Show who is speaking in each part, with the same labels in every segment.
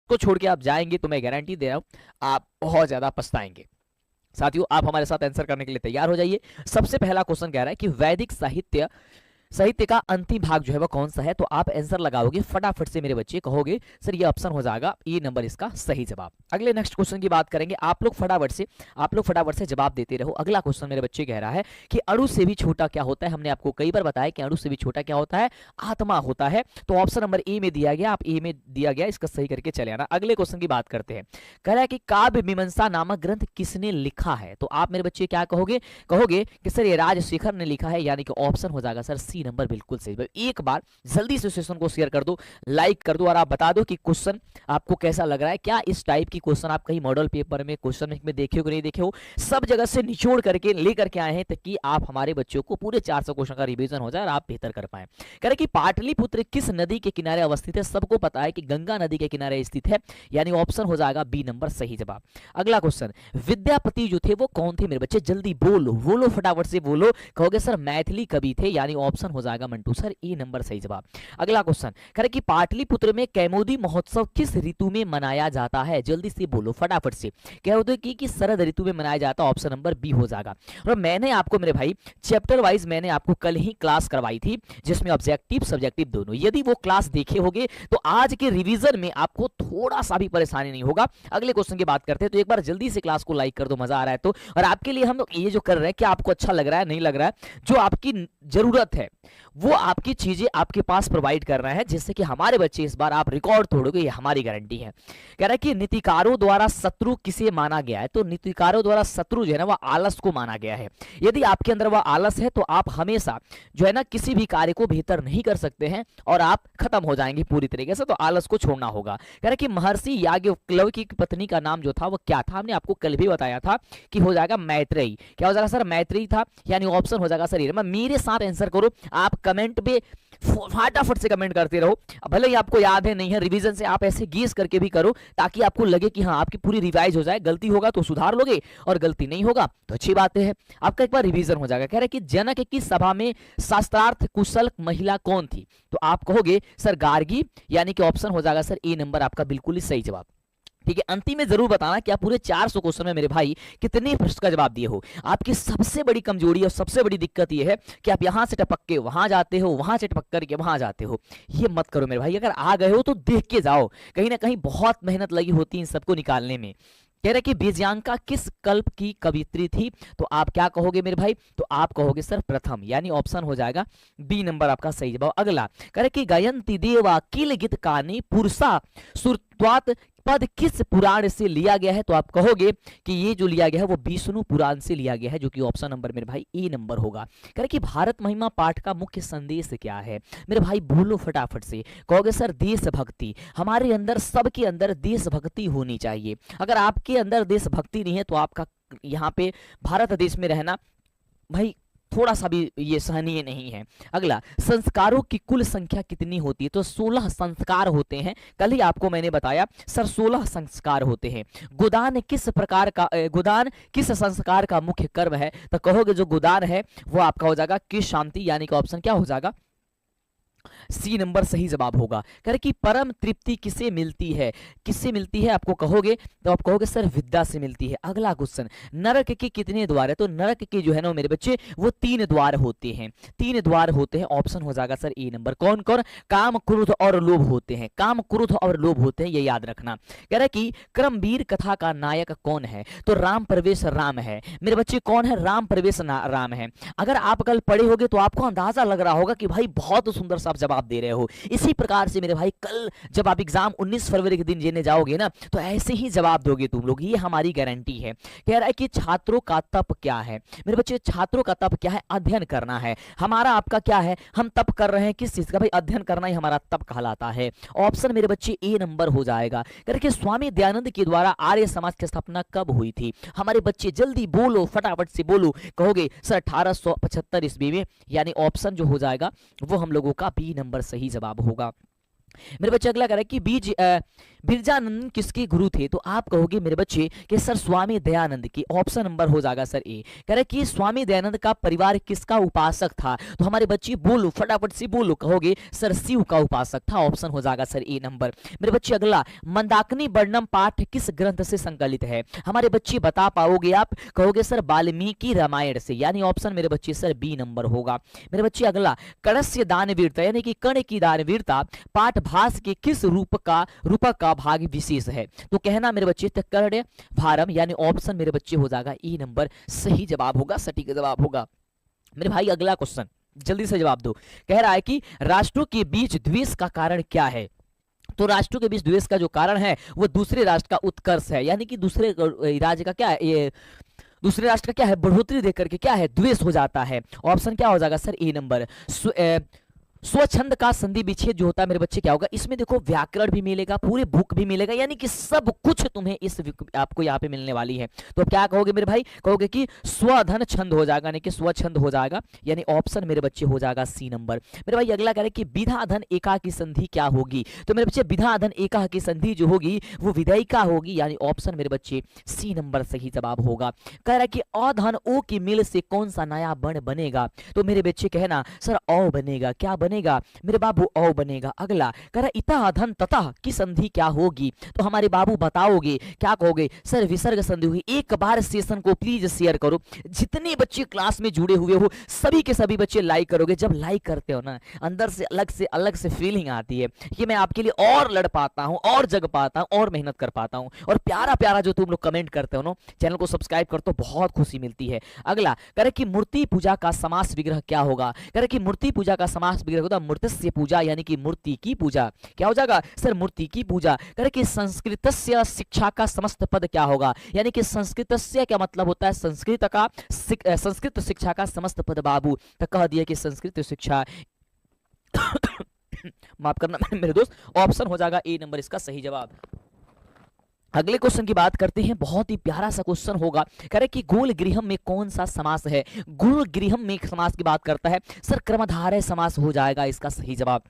Speaker 1: उसको छोड़ के आप जाएंगे तो मैं गारंटी दे रहा हूं आप बहुत ज्यादा पछताएंगे। साथियों, आप हमारे साथ आंसर करने के लिए तैयार हो जाइए। सबसे पहला क्वेश्चन कह रहा है कि वैदिक साहित्य का अंतिम भाग जो है वो कौन सा है? तो आप आंसर लगाओगे फटाफट से मेरे बच्चे, कहोगे सर ये ऑप्शन हो जाएगा ए नंबर इसका सही जवाब। अगले नेक्स्ट क्वेश्चन की बात करेंगे। आप लोग फटाफट से जवाब देते रहो। अगला क्वेश्चन मेरे बच्चे कह रहा है कि अणु से भी छोटा क्या होता है? हमने आपको कई बार बताया कि अणु से भी छोटा क्या होता है? आत्मा होता है। तो ऑप्शन नंबर ए में दिया गया, आप ए में दिया गया, इसका सही करके चले आना। अगले क्वेश्चन की बात करते हैं। कह रहा है कि काव्य मीमांसा नामक ग्रंथ किसने लिखा है? तो आप मेरे बच्चे क्या कहोगे कि सर ये राजशेखर ने लिखा है, यानी कि ऑप्शन हो जाएगा सर सी नंबर बिल्कुल सही। एक बार जल्दी से सेशन को शेयर कर दो, लाइक कर दो और आप बता दो कि क्वेश्चन आपको कैसा लग रहा है। क्या इस टाइप की क्वेश्चन आप कहीं मॉडल पेपर में, क्वेश्चन में देखे हो कि नहीं देखे हो? सब जगह से निचोड़ करके लेकर के आए हैं ताकि आप हमारे बच्चों को पूरे 400 क्वेश्चन का रिवीजन हो जाए और आप बेहतर कर पाए। कह रहे कि पाटलिपुत्र किस नदी के किनारे अवस्थित है? सबको पता है कि गंगा नदी के किनारे स्थित है, यानी ऑप्शन हो जाएगा बी नंबर सही जवाब। अगला क्वेश्चन, विद्यापति जो थे वो कौन थे? मेरे बच्चे जल्दी बोलो फटाफट से बोलो। कहोगे सर मैथिली कवि थे, यानी ऑप्शन हो जाएगा मंटू सर ए नंबर सही जवाब। अगला क्वेश्चन कह रहे कि पाटलिपुत्र में कैमोदी महोत्सव किस ऋतु में मनाया जाता है? जल्दी से बोलो फटाफट से। कह रहे कि शरद ऋतु में मनाया जाता है, ऑप्शन नंबर बी हो जाएगा। और मैंने आपको मेरे भाई चैप्टर वाइज मैंने आपको कल ही क्लास करवाई थी जिसमें ऑब्जेक्टिव सब्जेक्टिव दोनों, यदि वो क्लास देखे होगे तो आज के रिवीजन में आपको थोड़ा सा भी परेशानी नहीं होगा। अगले क्वेश्चन की बात करते हैं, तो एक बार जल्दी से क्लास को लाइक कर दो, मजा आ रहा है तो। और आपके लिए हम ये जो कर रहे हैं कि आपको अच्छा लग रहा है नहीं लग रहा है, जो आपकी जरूरत है वो आपकी चीजें आपके पास प्रोवाइड कर रहे हैं, जिससे कि हमारे बच्चे इस बार आप रिकॉर्ड तोड़ोगे, ये हमारी गारंटी है। कह रहा है कि नीतिकारों द्वारा शत्रु किसे माना गया है? तो नीतिकारों द्वारा शत्रु जो है ना वह आलस को माना गया है। यदि आपके अंदर वह आलस है तो आप हमेशा जो है ना किसी भी कार्य को बेहतर नहीं कर सकते हैं और आप खत्म हो जाएंगे पूरी तरीके से, तो आलस को छोड़ना होगा। कह रहा है कि महर्षि याज्ञवल्क्य की पत्नी का नाम जो था वो क्या था? हमने आपको कल भी बताया था कि हो जाएगा मैत्रेयी। क्या हो जाएगा सर? मैत्रेयी था, यानी ऑप्शन हो जाएगा सर। मेरे साथ आंसर करो, आप कमेंट पे फटाफट से कमेंट करते रहो। भले ही आपको याद है नहीं है, रिवीजन से आप ऐसे गेस करके भी करो ताकि आपको लगे कि हाँ आपकी पूरी रिवाइज हो जाए। गलती होगा तो सुधार लोगे और गलती नहीं होगा तो अच्छी बात है, आपका एक बार रिवीजन हो जाएगा। कह रहे कि जनक की सभा में शास्त्रार्थ कुशल महिला कौन थी? तो आप कहोगे सर गार्गी, यानी कि ऑप्शन हो जाएगा सर ए नंबर आपका बिल्कुल ही सही जवाब। ठीक है, अंतिम में जरूर बताना कि आप पूरे 400 क्वेश्चन में मेरे भाई कितने प्रश्न का जवाब दिए हो। आपकी सबसे बड़ी कमजोरी और सबसे बड़ी दिक्कत यह है कि आप यहां से टपक के वहां जाते हो, वहां से टपक करके वहां जाते हो। ये मत करो मेरे भाई, अगर आ गए हो तो देख के जाओ, कहीं ना कहीं बहुत मेहनत लगी होती है इन सबको निकालने में। कह रहे कि बीजांका किस कल्प की कवित्री थी? तो आप क्या कहोगे मेरे भाई? तो आप कहोगे सर प्रथम, यानी ऑप्शन हो जाएगा बी नंबर आपका सही जवाब। अगला कह रहे कि गायंती देवा किल गीत कानी पुरुषा सुरत्वात पद किस पुराण से लिया गया है? तो आप कहोगे कि ये जो लिया गया है वो विष्णु पुराण से लिया गया है, जो कि ऑप्शन नंबर मेरे भाई ए नंबर होगा। कह रहे कि भारत महिमा पाठ का मुख्य संदेश क्या है? मेरे भाई बोलो फटाफट से। कहोगे सर देशभक्ति। हमारे अंदर, सबके अंदर देशभक्ति होनी चाहिए। अगर आपके अंदर देशभक्ति नहीं है तो आपका यहाँ पे भारत देश में रहना भाई थोड़ा सा भी ये सहनीय नहीं है। अगला, संस्कारों की कुल संख्या कितनी होती है? तो 16 संस्कार होते हैं, कल ही आपको मैंने बताया सर 16 संस्कार होते हैं। गोदान किस संस्कार का मुख्य कर्म है? तो कहोगे जो गोदान है वो आपका हो जाएगा किस शांति, यानी कि ऑप्शन क्या हो जाएगा? सी नंबर सही जवाब होगा। कह रहे कि परम तृप्ति किसे मिलती है? किससे मिलती है आपको कहोगे तो आप कहोगे सर विद्या से मिलती है। अगला क्वेश्चन, नरक के कितने द्वार है? तो नरक के जो है ना मेरे बच्चे वो 3 द्वार होते हैं, 3 द्वार होते हैं, ऑप्शन हो जाएगा सर ए नंबर। कौन कौन? काम क्रोध और लोभ होते हैं, काम क्रोध और लोभ होते हैं, ये याद रखना। कह रहा कि क्रमवीर कथा का नायक कौन है? तो राम प्रवेश राम है मेरे बच्चे। कौन है? राम प्रवेश राम है। अगर आप कल पढ़े होगे तो आपको अंदाजा लग रहा होगा कि भाई बहुत सुंदर सा जवाब दे रहे हो। इसी प्रकार से मेरे भाई कल जब आप एग्जाम 19 फरवरी के दिन देने जाओगे ना तो ऐसे ही जवाब दोगे तुम लोग, ये हमारी गारंटी है। कह रहा है कि छात्रों का तप क्या है? मेरे बच्चे छात्रों का तप क्या है? अध्ययन करना है। हमारा आपका क्या है? हम तप कर रहे हैं किस चीज का? भाई अध्ययन करना ही हमारा तप कहलाता है। ऑप्शन मेरे बच्चे ए नंबर हो जाएगा। कह रहे कि स्वामी दयानंद के द्वारा आर्य समाज की स्थापना कब हुई थी? हमारे बच्चे जल्दी बोलो, फटाफट से बोलो। कहोगे सर 1875 ईस्वी में, यानी ऑप्शन जो हो जाएगा वो हम लोगों का बी नंबर सही जवाब होगा। मेरे बच्चे अगला कह रहा है कि बिरजानंद किसके गुरु थे? तो आप कहोगे मेरे बच्चे कि सर स्वामी दयानंद की। ऑप्शन नंबर हो जाएगा सर ए। कह रहे कि स्वामी दयानंद का परिवार किसका उपासक था? तो हमारे बच्चे बोलो, फटाफट से बोलो, कहोगे सर शिव का उपासक था। ऑप्शन हो जाएगा सर ए नंबर। मेरे बच्चे अगला, मंदाकिनी वर्णम पाठ किस ग्रंथ से संकलित है? हमारे बच्चे बता पाओगे आप? कहोगे सर वाल्मीकि रामायण से, यानी ऑप्शन मेरे बच्चे सर बी नंबर होगा। मेरे बच्चे अगला, कणस्य दानवीरता यानी कि कर्ण की दानवीरता पाठ भास के किस रूपक का भाग विशेष है? तो कहना मेरे बच्चे कर्ण भारम, यानी ऑप्शन मेरे बच्चे हो जाएगा ई नंबर सही जवाब होगा, सटीक जवाब होगा। मेरे भाई अगला क्वेश्चन जल्दी से जवाब दो। कह रहा है कि राष्ट्रों के बीच द्वेष का कारण क्या है? तो राष्ट्रों के बीच द्वेष का जो कारण है वो दूसरे राष्ट्र का उत्कर्ष है, यानी कि दूसरे राज्य का क्या है, ये दूसरे राष्ट्र का क्या है, बढ़ोतरी देख करके क्या है, द्वेष हो जाता है। ऑप्शन क्या हो जाएगा सर ए नंबर। स्वच्छंद का संधि विच्छेद जो होता है मेरे बच्चे क्या होगा? इसमें देखो व्याकरण भी मिलेगा, पूरे बुक भी मिलेगा, यानी कि सब कुछ तुम्हें इस आपको यहाँ पे मिलने वाली है। तो क्या कहोगे मेरे भाई? कहोगे कि स्वधन छंद हो जाएगा, यानी कि स्वच्छंद हो जाएगा, यानी ऑप्शन मेरे बच्चे हो जाएगा सी नंबर। मेरे भाई अगला कह रहे कि विधाधन एका की संधि क्या होगी? तो मेरे बच्चे विधाधन एका की संधि जो होगी वो विधेयिका होगी, यानी ऑप्शन मेरे बच्चे सी नंबर सही जवाब होगा। कह रहा है कि अधन ओ की मिल से कौन सा नया वर्ण बनेगा? तो मेरे बच्चे कहना सर औ बनेगा। क्या बनेगा मेरे बाबू? औ बनेगा। अगला कह रहा इतः धन ततः की संधि क्या होगी? तो हमारे बाबू बताओगे, क्या कहोगे? सर विसर्ग संधि होगी। एक बार सेशन को प्लीज शेयर करो, जितने बच्चे क्लास में जुड़े हुए हो सभी के सभी बच्चे लाइक करोगे। जब लाइक करते हो ना अंदर से अलग से फीलिंग आती है कि मैं आपके लिए और लड़ पाता हूं, और जग पाता हूं, और मेहनत कर पाता हूं। और प्यारा प्यारा जो तुम लोग कमेंट करते हो ना, चैनल को सब्सक्राइब कर तो बहुत खुशी मिलती है। अगला कह रहे कि मूर्ति पूजा का समास विग्रह क्या होगा? कह रहे कि मूर्ति पूजा का समास विग्रह होता मूर्तिस्य पूजा, यानी कि मूर्ति की पूजा। क्या हो जाएगा सर? मूर्ति की पूजा। कह रहे कि संस्कृतस्य शिक्षा का समस्त पद क्या होगा? यानी कि संस्कृतस्य क्या मतलब होता है? संस्कृत शिक्षा का समस्त पद बाबू। तो कह दिया कि संस्कृत शिक्षा माफ करना मेरे दोस्त, ऑप्शन हो जाएगा ए नंबर इसका सही जवाब। अगले क्वेश्चन की बात करते हैं, बहुत ही प्यारा सा क्वेश्चन होगा। कह रहे कि गोल गृहम में कौन सा समास है? गोल गृहम में एक समास की बात करता है सर, कर्मधारय समास हो जाएगा इसका सही जवाब।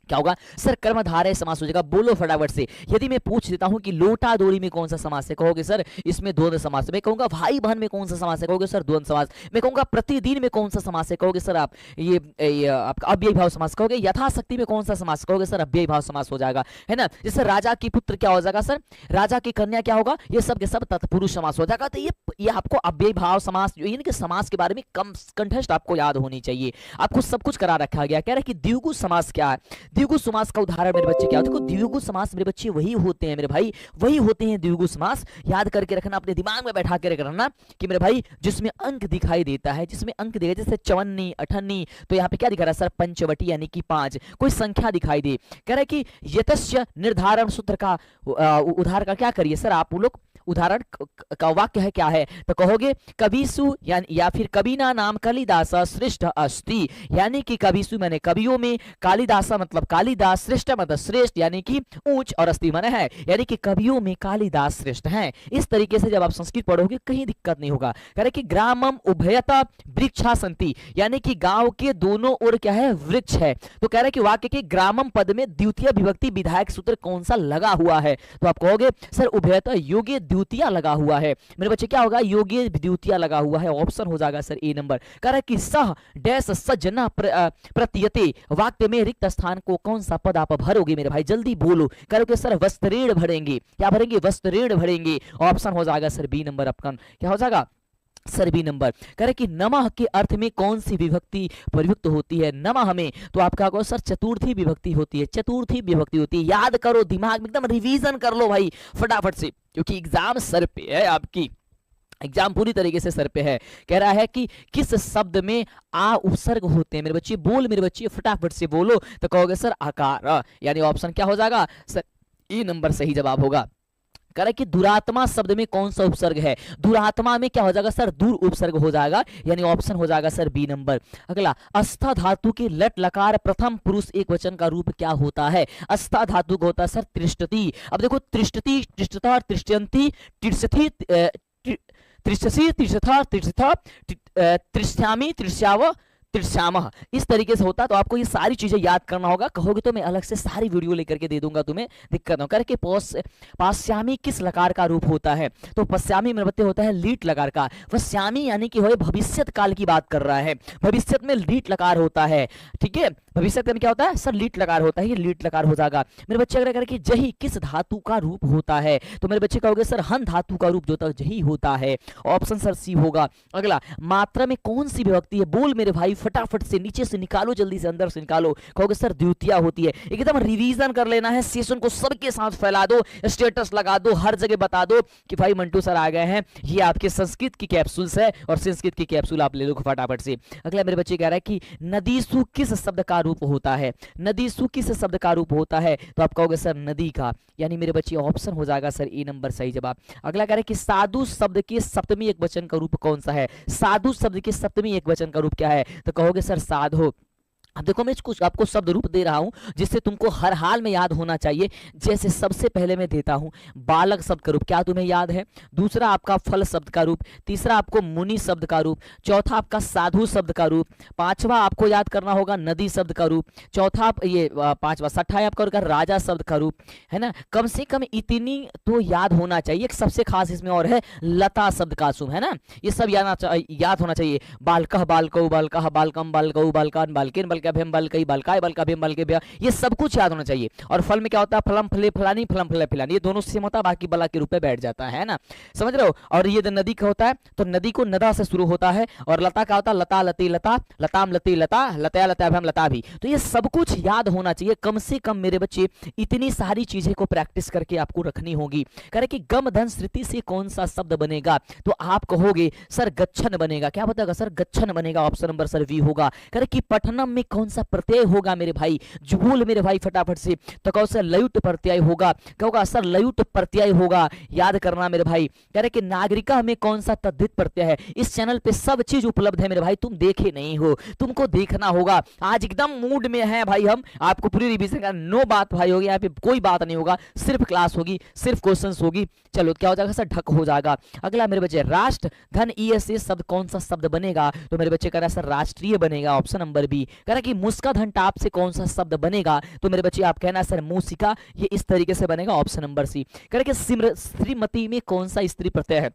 Speaker 1: क्या होगा सर? कर्मधारय समास हो जाएगा। बोलो फटाफट से। यदि मैं पूछ देता हूं कि लोटा दौड़ी में कौन सा समास है? कहोगे सर इसमें द्वंद्व समास है। मैं कहूंगा भाई बहन में कौन सा समास है? कहोगे सर द्वंद्व समास। मैं कहूंगा प्रतिदिन में कौन सा समास है? कहोगे सर आप ये आपका अव्ययी भाव समास। कहोगे यथाशक्ति में कौन सा समास? कहोगे सर अव्ययी भाव समास हो जाएगा, है ना। जैसे राजा की पुत्र क्या हो जाएगा सर? राजा की कन्या क्या होगा? ये सब के सब तत्पुरुष समास हो जाएगा। तो ये आपको अव्ययी भाव समास, यानी कि समास के बारे में कम कंठस्थ आपको याद होनी चाहिए। आपको सब कुछ करा रखा गया। कह रहे कि द्विगु समास क्या है? द्विगु समास का उदाहरण मेरे बच्चे क्या? देखो द्विगु समास मेरे बच्चे वही होते हैं मेरे भाई, वही होते हैं द्विगु समास। याद करके रखना, अपने दिमाग में बैठा के रखना कि मेरे भाई जिसमें अंक दिखाई देता है, जिसमें अंक दिखाई, जैसे 54, 58, तो यहाँ पे क्या दिखा रहा है सर? पंचवटी यानी कि 5, कोई संख्या दिखाई दे। कह रहे कि यतस्य निर्धारण सूत्र का उदाहरण का क्या करिए सर आप लोग? उदाहरण का वाक्य है क्या है? तो कहोगे कविसु या फिर कविना नाम कालिदास श्रेष्ठ अस्ति, यानी कि कविसु माने कवियों में, कालिदास मतलब कालिदास, श्रेष्ठ मतलब श्रेष्ठ यानी कि ऊंच, और अस्ति माने है, यानी कि कवियों में कालिदास श्रेष्ठ हैं। इस तरीके से जब आप संस्कृत पढ़ोगे कहीं दिक्कत नहीं होगा। कह रहे कि ग्रामम उभयता वृक्षा संति, यानी कि गांव के दोनों ओर क्या है? वृक्ष है। तो कह रहे कि वाक्य के ग्रामम पद में द्वितीय विभक्ति विधायक सूत्र कौन सा लगा हुआ है? तो आप कहोगे सर उभयता योग्य द्वितीय लगा हुआ है। मेरे बच्चे क्या होगा? योग्य द्वितीय लगा हुआ है। ऑप्शन हो जाएगा सर ए नंबर। कह रहा है कि सह डैश सजना प्रतीयते, वाक्य में रिक्त स्थान को कौन सा पद आप भरोगे मेरे भाई? जल्दी बोलो। करोगे सर वस्त्रेण भरेंगे। क्या भरेंगे? वस्त्रेण भरेंगे। ऑप्शन हो जाएगा सर बी नंबर। आपका क्या हो जाएगा सर बी नंबर। कह रहे कि नमः के अर्थ में कौन सी विभक्ति प्रयुक्त होती है नमः में? तो आपका कहो सर चतुर्थी विभक्ति होती है, चतुर्थी विभक्ति होती है। याद करो, दिमाग में एकदम रिवीजन कर लो भाई फटाफट से, क्योंकि एग्जाम सर पे है, आपकी एग्जाम पूरी तरीके से सर पे है। कह रहा है कि किस शब्द में आ उपसर्ग होते हैं मेरे बच्चे? बोल मेरे बच्चे फटाफट से बोलो। तो कहोगे सर आकार, यानी ऑप्शन क्या हो जाएगा सर? ई नंबर सही जवाब होगा। कह रहा है कि दुरात्मा शब्द में कौन सा उपसर्ग है? दुरात्मा में क्या हो जाएगा सर? दूर उपसर्ग हो जाएगा, यानी ऑप्शन हो जाएगा सर बी नंबर। अगला अस्था धातु के लट लकार प्रथम पुरुष एक वचन का रूप क्या होता है? अस्था धातु का होता है सर त्रिष्टति। अब देखो त्रिष्टति, त्रिष्टता, त्रिष्टयंती, त्रिष्टि, त्रिष्टसी, त्रिष्ठा, त्रिष्ठा, त्रिष्ठ्यामि, त्रिष्याव, त्रिश्यामः, इस तरीके से होता है। तो आपको ये सारी चीजें याद करना होगा। कहोगे तो मैं अलग से सारी वीडियो लेकर के दे दूंगा, तुम्हें दिक्कत हो करके। पाश्यामी किस लकार का रूप होता है? तो पश्यामी मेरे बच्चे होता है लीट लकार का। पश्यामी यानी कि वो भविष्यत काल की बात कर रहा है, भविष्य में लीट लकार होता है, ठीक है। भविष्य में क्या होता है सर? लीट लकार होता है, ये लीट लकार हो जाएगा मेरे बच्चे। अगर करके जही किस धातु का रूप होता है? तो मेरे बच्चे कहोगे सर हन धातु का रूप जो होता है जही होता है। ऑप्शन सर सी होगा। अगला, मात्रा में कौन सी विभक्ति है? बोल मेरे भाई फटाफट से, नीचे से निकालो, जल्दी से अंदर से निकालो। कहोगे सर द्वितीया होती है। एकदम रिवीजन कर लेना है, सेशन को सबके साथ फैला दो, स्टेटस लगा दो, हर जगह बता दो कि भाई मंटू सर आ गए हैं। ये आपके संस्कृत की कैप्सूल्स है और संस्कृत की कैप्सूल आप ले लो फटाफट से। अगला मेरे बच्चे कह रहा है कि नदीसु किस शब्द का रूप होता है? नदीसु किस शब्द का रूप होता है? तो आप कहोगे सर नदी का, यानी मेरे बच्चे ऑप्शन हो जाएगा सर ए नंबर सही जवाब। अगला कह रहे हैं कि साधु शब्द के सप्तमी एक वचन का रूप कौन सा है? साधु शब्द के सप्तमी एक वचन का रूप क्या है? तो कहोगे सर साधो। अब देखो मैं कुछ आपको शब्द रूप दे रहा हूं जिससे तुमको हर हाल में याद होना चाहिए। जैसे सबसे पहले मैं देता हूं बालक शब्द का रूप, क्या तुम्हें याद है? दूसरा आपका फल शब्द का रूप, तीसरा आपको मुनि शब्द का रूप, चौथा आपका साधु शब्द का रूप, पांचवा आपको याद करना होगा नदी शब्द का रूप, चौथा ये पांचवा छठा आपका होगा राजा शब्द का रूप, है ना। कम से कम इतनी तो याद होना चाहिए। सबसे खास इसमें और है लता शब्द का सुम, है ना। ये सब याद होना चाहिए। बालकह बालकौ बालकह बालकम बालकौ बालकान बालकेन बालका भीम बालकई बालकाय बालका भीम बालके भैया, ये सब कुछ याद होना चाहिए। और फल में क्या होता है? फलम फले फलानी फलम फले फलानी, ये दोनों सेम होता है, बाकी बला के रूप में बैठ जाता है ना, समझ रहे हो। और ये नदी का होता है तो नदी को नदा से शुरू होता है। और लता का होता है लता लती लता, लताम लती लता, लतया लता भीम लता भी। तो ये सब कुछ याद होना चाहिए। कम से कम मेरे बच्चे इतनी सारी चीजें को प्रैक्टिस करके आपको रखनी होगी। कह कि गम धन स्मृति से कौन सा शब्द बनेगा? तो आप कहोगे सर गच्छन बनेगा। क्या बताएगा सर? गच्छन बनेगा। ऑप्शन नंबर सर वी होगा। कह कि पठनम में कौन सा प्रत्यय होगा मेरे भाई? जो बोल मेरे भाई फटाफट से। तो कहो सर लयुट प्रत्यय होगा। क्या होगा सर? लयुट प्रत्यय होगा, याद करना मेरे भाई। कह रहे कि नागरिका में कौन सा तद्धित प्रत्यय है? इस चैनल पे सब चीज उपलब्ध है मेरे भाई, तुम देखे नहीं हो, तुमको देखना होगा। आज एकदम मूड में है भाई, हम आपको पूरी रिवीजन का नो बात भाई होगी, यहाँ पे कोई बात नहीं होगा, सिर्फ क्लास होगी, सिर्फ क्वेश्चंस होगी। चलो क्या हो जाएगा सर? ढक हो जाएगा। अगला मेरे बच्चे राष्ट्र धन ईएसए शब्द कौन सा शब्द बनेगा? तो मेरे बच्चे कह रहा है सर राष्ट्रीय बनेगा। Option number B. कह रहा है कि मुस्का धन टाप से कौन सा शब्द बनेगा? तो मेरे बच्चे आप कहना सर मूसिका, ये इस तरीके से बनेगा। Option number C. कह रहे कि श्रीमती में कौन सा स्त्री प्रत्यय है?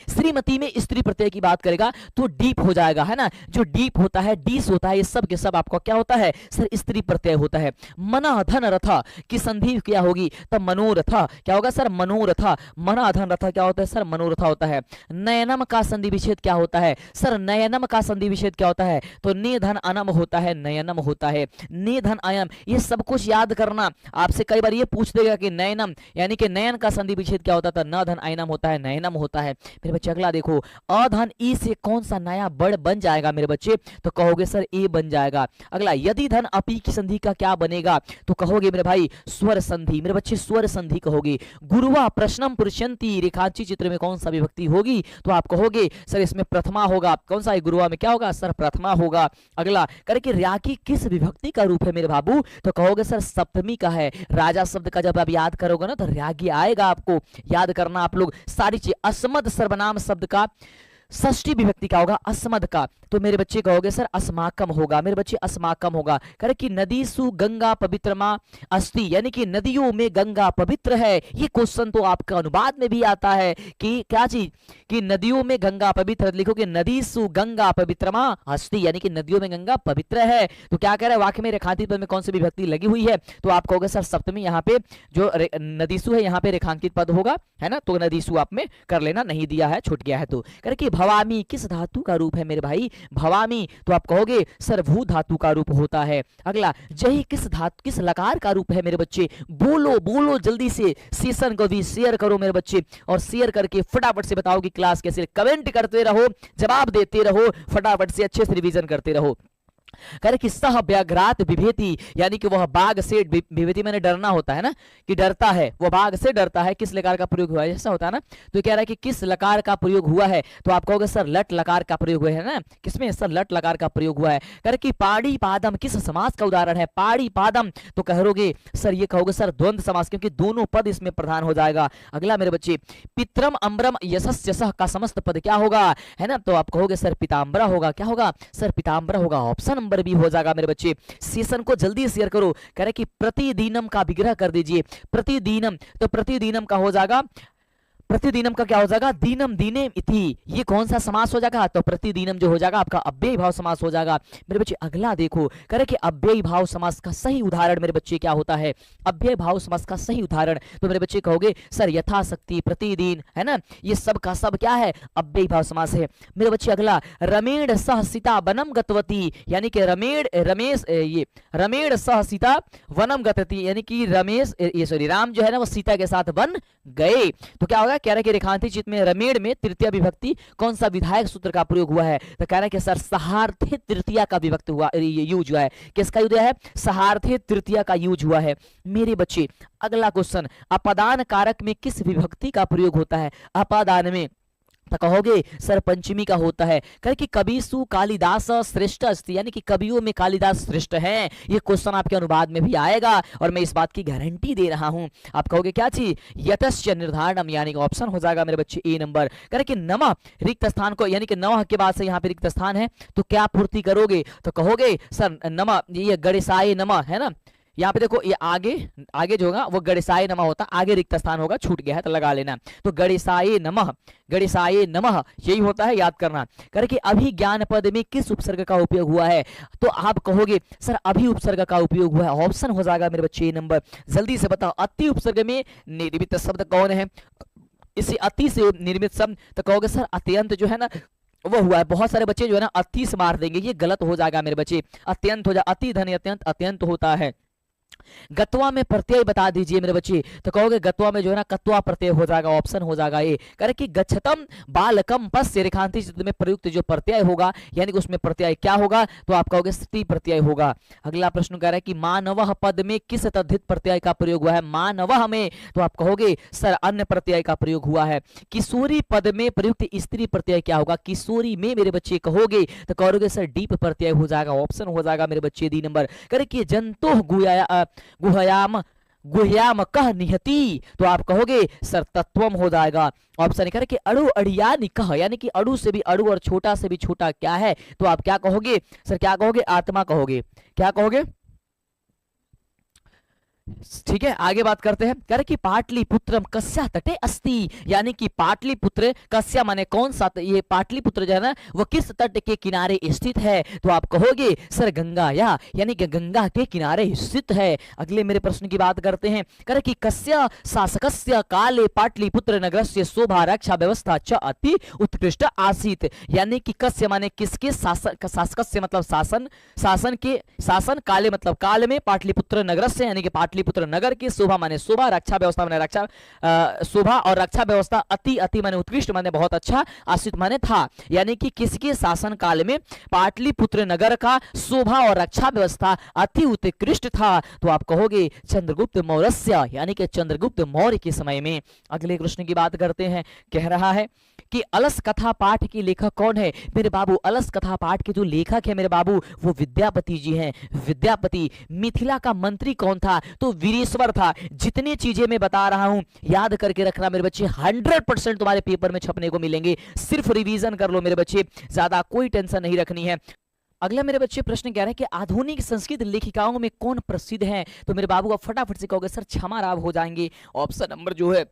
Speaker 1: श्रीमती में स्त्री प्रत्यय की बात करेगा तो डीप हो जाएगा, है ना। जो डीप होता है, डीस होता है, ये सब के सब आपका क्या होता है सर? स्त्री प्रत्यय होता है। मना धन रथा की संधि क्या होगी? तब मनोरथा क्या होगा सर? मनोरथा। मना धन रथा क्या होता है सर? मनोरथा होता है। नयनम का संधि विच्छेद क्या होता है सर? नयनम का संधि विच्छेद क्या होता है? तो ने धन अनम होता है, नयनम होता है। ने धन अयम, ये सब कुछ याद करना। आपसे कई बार ये पूछ देगा कि नयनम यानी कि नयन का संधि विच्छेद क्या होता था? न धन अयनम होता है, नयनम होता है। मेरे बच्चे अगला देखो, अधन ई से कौन सा नया बड़ बन जाएगा मेरे बच्चे? तो कहोगे सर ए बन जाएगा। अगला यदि धन अपी की संधि का क्या बनेगा? तो कहोगे मेरे भाई स्वर संधि। मेरे बच्चे स्वर संधि कहोगे। गुरुवा प्रश्नम पुरुषंती रेखांची चित्र में कौन सा विभक्ति होगी? तो आप कहोगे सर इसमें प्रथमा होगा। कौन सा? गुरुवा में क्या होगा सर? प्रथमा होगा। अगला करे कि राखी किस विभक्ति का रूप है मेरे बाबू? तो कहोगे सर सप्तमी का है। राजा शब्द का जब आप याद करोगे ना तो रागी आएगा, आपको याद करना आप लोग सारी चीज। अस्मद सर्वनाम शब्द का षष्ठी विभक्ति क्या होगा? अस्मद का। तो मेरे बच्चे कहोगे सर अस्माकम होगा। मेरे बच्चे अस्माकम होगा। करे कि नदीसु गंगा पवित्रमा अस्ति, यानी कि नदियों में गंगा पवित्र है। ये क्वेश्चन तो आपका अनुवाद में भी आता है कि क्या चीज? कि नदियों में गंगा पवित्र, लिखोगे नदीसु गंगा पवित्रमा अस्ति, यानी कि नदियों में गंगा पवित्र है। तो क्या कह रहा है वाक्य में? रेखांकित पद में कौन सी विभक्ति लगी हुई है? तो आप कहोगे सर सप्तमी। यहाँ पे जो नदीसु है यहाँ पे रेखांकित पद होगा, है ना। तो नदीसु आप में कर लेना, नहीं दिया है, छूट गया है। तो करे कि भवामी किस धातु का रूप है मेरे भाई? भवामी, तो आप कहोगे सर भू धातु का रूप होता है। अगला जही किस धातु किस लकार का रूप है मेरे बच्चे? बोलो बोलो जल्दी से, सेशन को भी शेयर करो मेरे बच्चे, और शेयर करके फटाफट से बताओ कि क्लास कैसे। कमेंट करते रहो, जवाब देते रहो, फटाफट से अच्छे से रिवीजन करते रहो। कह रहे कि सह व्याघ्रात बिभेति, यानी कि वह बाघ से बिभेति मैंने डरना होता है ना, कि डरता है, वो बाघ से डरता है, किस लकार का प्रयोग हुआ है, ऐसा होता है ना। तो कह रहा है कि किस लकार का प्रयोग हुआ है, तो आप कहोगे सर लट लकार का प्रयोग हुआ है ना, किसमें सर लट लकार का प्रयोग हुआ है। कह रहे कि पाड़ी पादम किस समास का उदाहरण है, पाड़ी पादम, तो कहोगे सर ये कहोगे सर द्वंद्व समास, क्योंकि दोनों पद इसमें प्रधान हो जाएगा। अगला मेरे बच्चे पित्रम अम्बरम यशस्य सह का समस्त पद क्या होगा, है ना, तो आप कहोगे सर पीताम्बरा होगा, क्या होगा सर पीताम्बरा होगा, ऑप्शन नंबर बी हो जाएगा मेरे बच्चे। सेशन को जल्दी शेयर करो, कह रहे कि प्रतिदिनम का विग्रह कर दीजिए, प्रतिदिनम, तो प्रतिदिनम का हो जाएगा, प्रतिदिनम का क्या हो जाएगा दीनम दीने इति, ये कौन सा समास हो जाएगा, तो प्रतिदिनम जो हो जाएगा आपका अव्ययी भाव समास हो जाएगा मेरे बच्चे। अगला देखो, कह रहे कि अव्ययी भाव समास का सही उदाहरण मेरे बच्चे क्या होता है, अव्ययी भाव समास का सही उदाहरण, तो मेरे बच्चे कहोगे सर यथाशक्ति, प्रतिदिन, है ना, ये सब का सब क्या है अव्ययी भाव समास है मेरे बच्चे। अगला रमेण सह सीता वनम गतवती, यानी कि रमेण सह सीता वनम गतवती, यानी कि राम जो है ना वो सीता के साथ वन गए, तो क्या होगा, कह रहा है कि रेखांकित चित्र में रमेण में तृतीया विभक्ति कौन सा विधायक सूत्र का प्रयोग हुआ है, तो कह रहा है कि सर सहार्थित तृतीया का विभक्ति हुआ, यूज हुआ है, किसका यूज है सहार्थित तृतीया का यूज हुआ है मेरे बच्चे। अगला क्वेश्चन, अपादान कारक में किस विभक्ति का प्रयोग होता है, अपादान में, तो कहोगे सर पंचमी का होता है। कह कि कविसु कालिदास श्रेष्ठ अस्ति, यानी कि कवियों में कालिदास श्रेष्ठ हैं, ये क्वेश्चन आपके अनुवाद में भी आएगा और मैं इस बात की गारंटी दे रहा हूं। आप कहोगे क्या चीज, यतस्य निर्धारणम, यानी कि ऑप्शन हो जाएगा मेरे बच्चे ए नंबर। कह कि नमः रिक्त स्थान को, यानी कि नमः के बाद से यहाँ पे रिक्त स्थान है तो क्या पूर्ति करोगे, तो कहोगे सर नमः, ये गणेशाय नमः है ना, यहाँ पे देखो ये आगे जो होगा वो गणेशाय नमः होता, आगे रिक्त स्थान होगा, छूट गया है तो लगा लेना, तो गणेशाय नमः, गणेशाय नमः यही होता है, याद करना। करके अभिज्ञान पद में किस उपसर्ग का उपयोग हुआ है, तो आप कहोगे सर अभि उपसर्ग का उपयोग हुआ है, ऑप्शन हो जाएगा मेरे बच्चे नंबर। जल्दी से बताओ अति उपसर्ग में निर्मित शब्द कौन है, इसे अति से निर्मित शब्द, तो कहोगे सर अत्यंत जो है ना वो हुआ है। बहुत सारे बच्चे जो है ना अति से मार देंगे, ये गलत हो जाएगा मेरे बच्चे, अत्यंत हो जाए, अति धन अत्यंत, अत्यंत होता है। गत्वा में प्रत्यय बता दीजिए मेरे बच्चे, तो कहोगे गत्वा में जो है ना कत्वा प्रत्यय हो जाएगा, ऑप्शन हो जाएगा ए। कह रहे कि गच्छतम बालकम पस्य रेखांति चित्र में प्रयुक्त जो प्रत्यय होगा, यानी कि उसमें प्रत्यय क्या होगा, तो आप कहोगे स्त्री प्रत्यय होगा। अगला प्रश्न कह रहा है कि मानवः पद में किस तद्धित प्रत्यय का प्रयोग हुआ है, मानवः में, तो आप कहोगे सर अन्य प्रत्यय का प्रयोग हुआ है। किशोरी पद में प्रयुक्त स्त्री प्रत्यय क्या होगा, किशोरी में मेरे बच्चे कहोगे तो कहोगे सर डीप प्रत्यय हो जाएगा, ऑप्शन हो जाएगा मेरे बच्चे डी नंबर। कह रहे कि जंतु गुह्याम कह निहति, तो आप कहोगे सर तत्वम हो जाएगा, ऑप्शन कह रहे कि अड़ु अड़िया निकह, यानी कि अड़ु से भी अड़ु और छोटा से भी छोटा क्या है, तो आप क्या कहोगे सर, क्या कहोगे आत्मा कहोगे, क्या कहोगे, ठीक है। आगे बात करते हैं, कह रहे कि पाटलिपुत्रम कस्या तटे अस्ति, यानी कि पाटलिपुत्र कस्या माने कौन सा, ये पाटलिपुत्र जो है ना वो किस तट के किनारे स्थित है, तो आप कहोगे सर गंगा, यानी कि गंगा के किनारे स्थित है। अगले मेरे प्रश्न की बात करते हैं, कह रहे कि कस्या शासकस्य काले पाटलिपुत्र नगरस्य शोभा रक्षा व्यवस्था च अति उत्कृष्ट आसीत, यानी कि कस्य माने किसके, शासकस्य मतलब शासन काले मतलब काल में, पाटलिपुत्र नगर से यानी कि पाटलिपुत्र नगर की, शोभा माने शोभा, रक्षा व्यवस्था माने रक्षा, शोभा और रक्षा व्यवस्था, अति माने उत्कृष्ट माने बहुत अच्छा, आश्रित माने था, यानी कि किसके शासन काल में पाटलिपुत्र नगर का शोभा और रक्षा व्यवस्था अति उत्कृष्ट था, तो आप कहोगे चंद्रगुप्त मौर्य, यानी कि चंद्रगुप्त मौर्य के समय में। अगले प्रश्न की बात करते हैं, कह रहा है कि अलस कथा पाठ के लेखक कौन है मेरे बाबू, अलस कथा पाठ के जो लेखक है मेरे बाबू वो विद्यापति जी हैं, विद्यापति। मिथिला का मंत्री कौन था, तो वीरेश्वर था। जितनी चीजें मैं बता रहा हूं याद करके रखना मेरे बच्चे, 100% तुम्हारे पेपर में छपने को मिलेंगे, सिर्फ रिवीजन कर लो मेरे बच्चे, ज्यादा कोई टेंशन नहीं रखनी है। अगला मेरे बच्चे प्रश्न कह रहा है कि आधुनिक संस्कृत लेखिकाओं में कौन प्रसिद्ध हैं, तो मेरे बाबू का फटाफट से कहोगे सर क्षमा राव हो जाएंगे, ऑप्शन नंबर जो है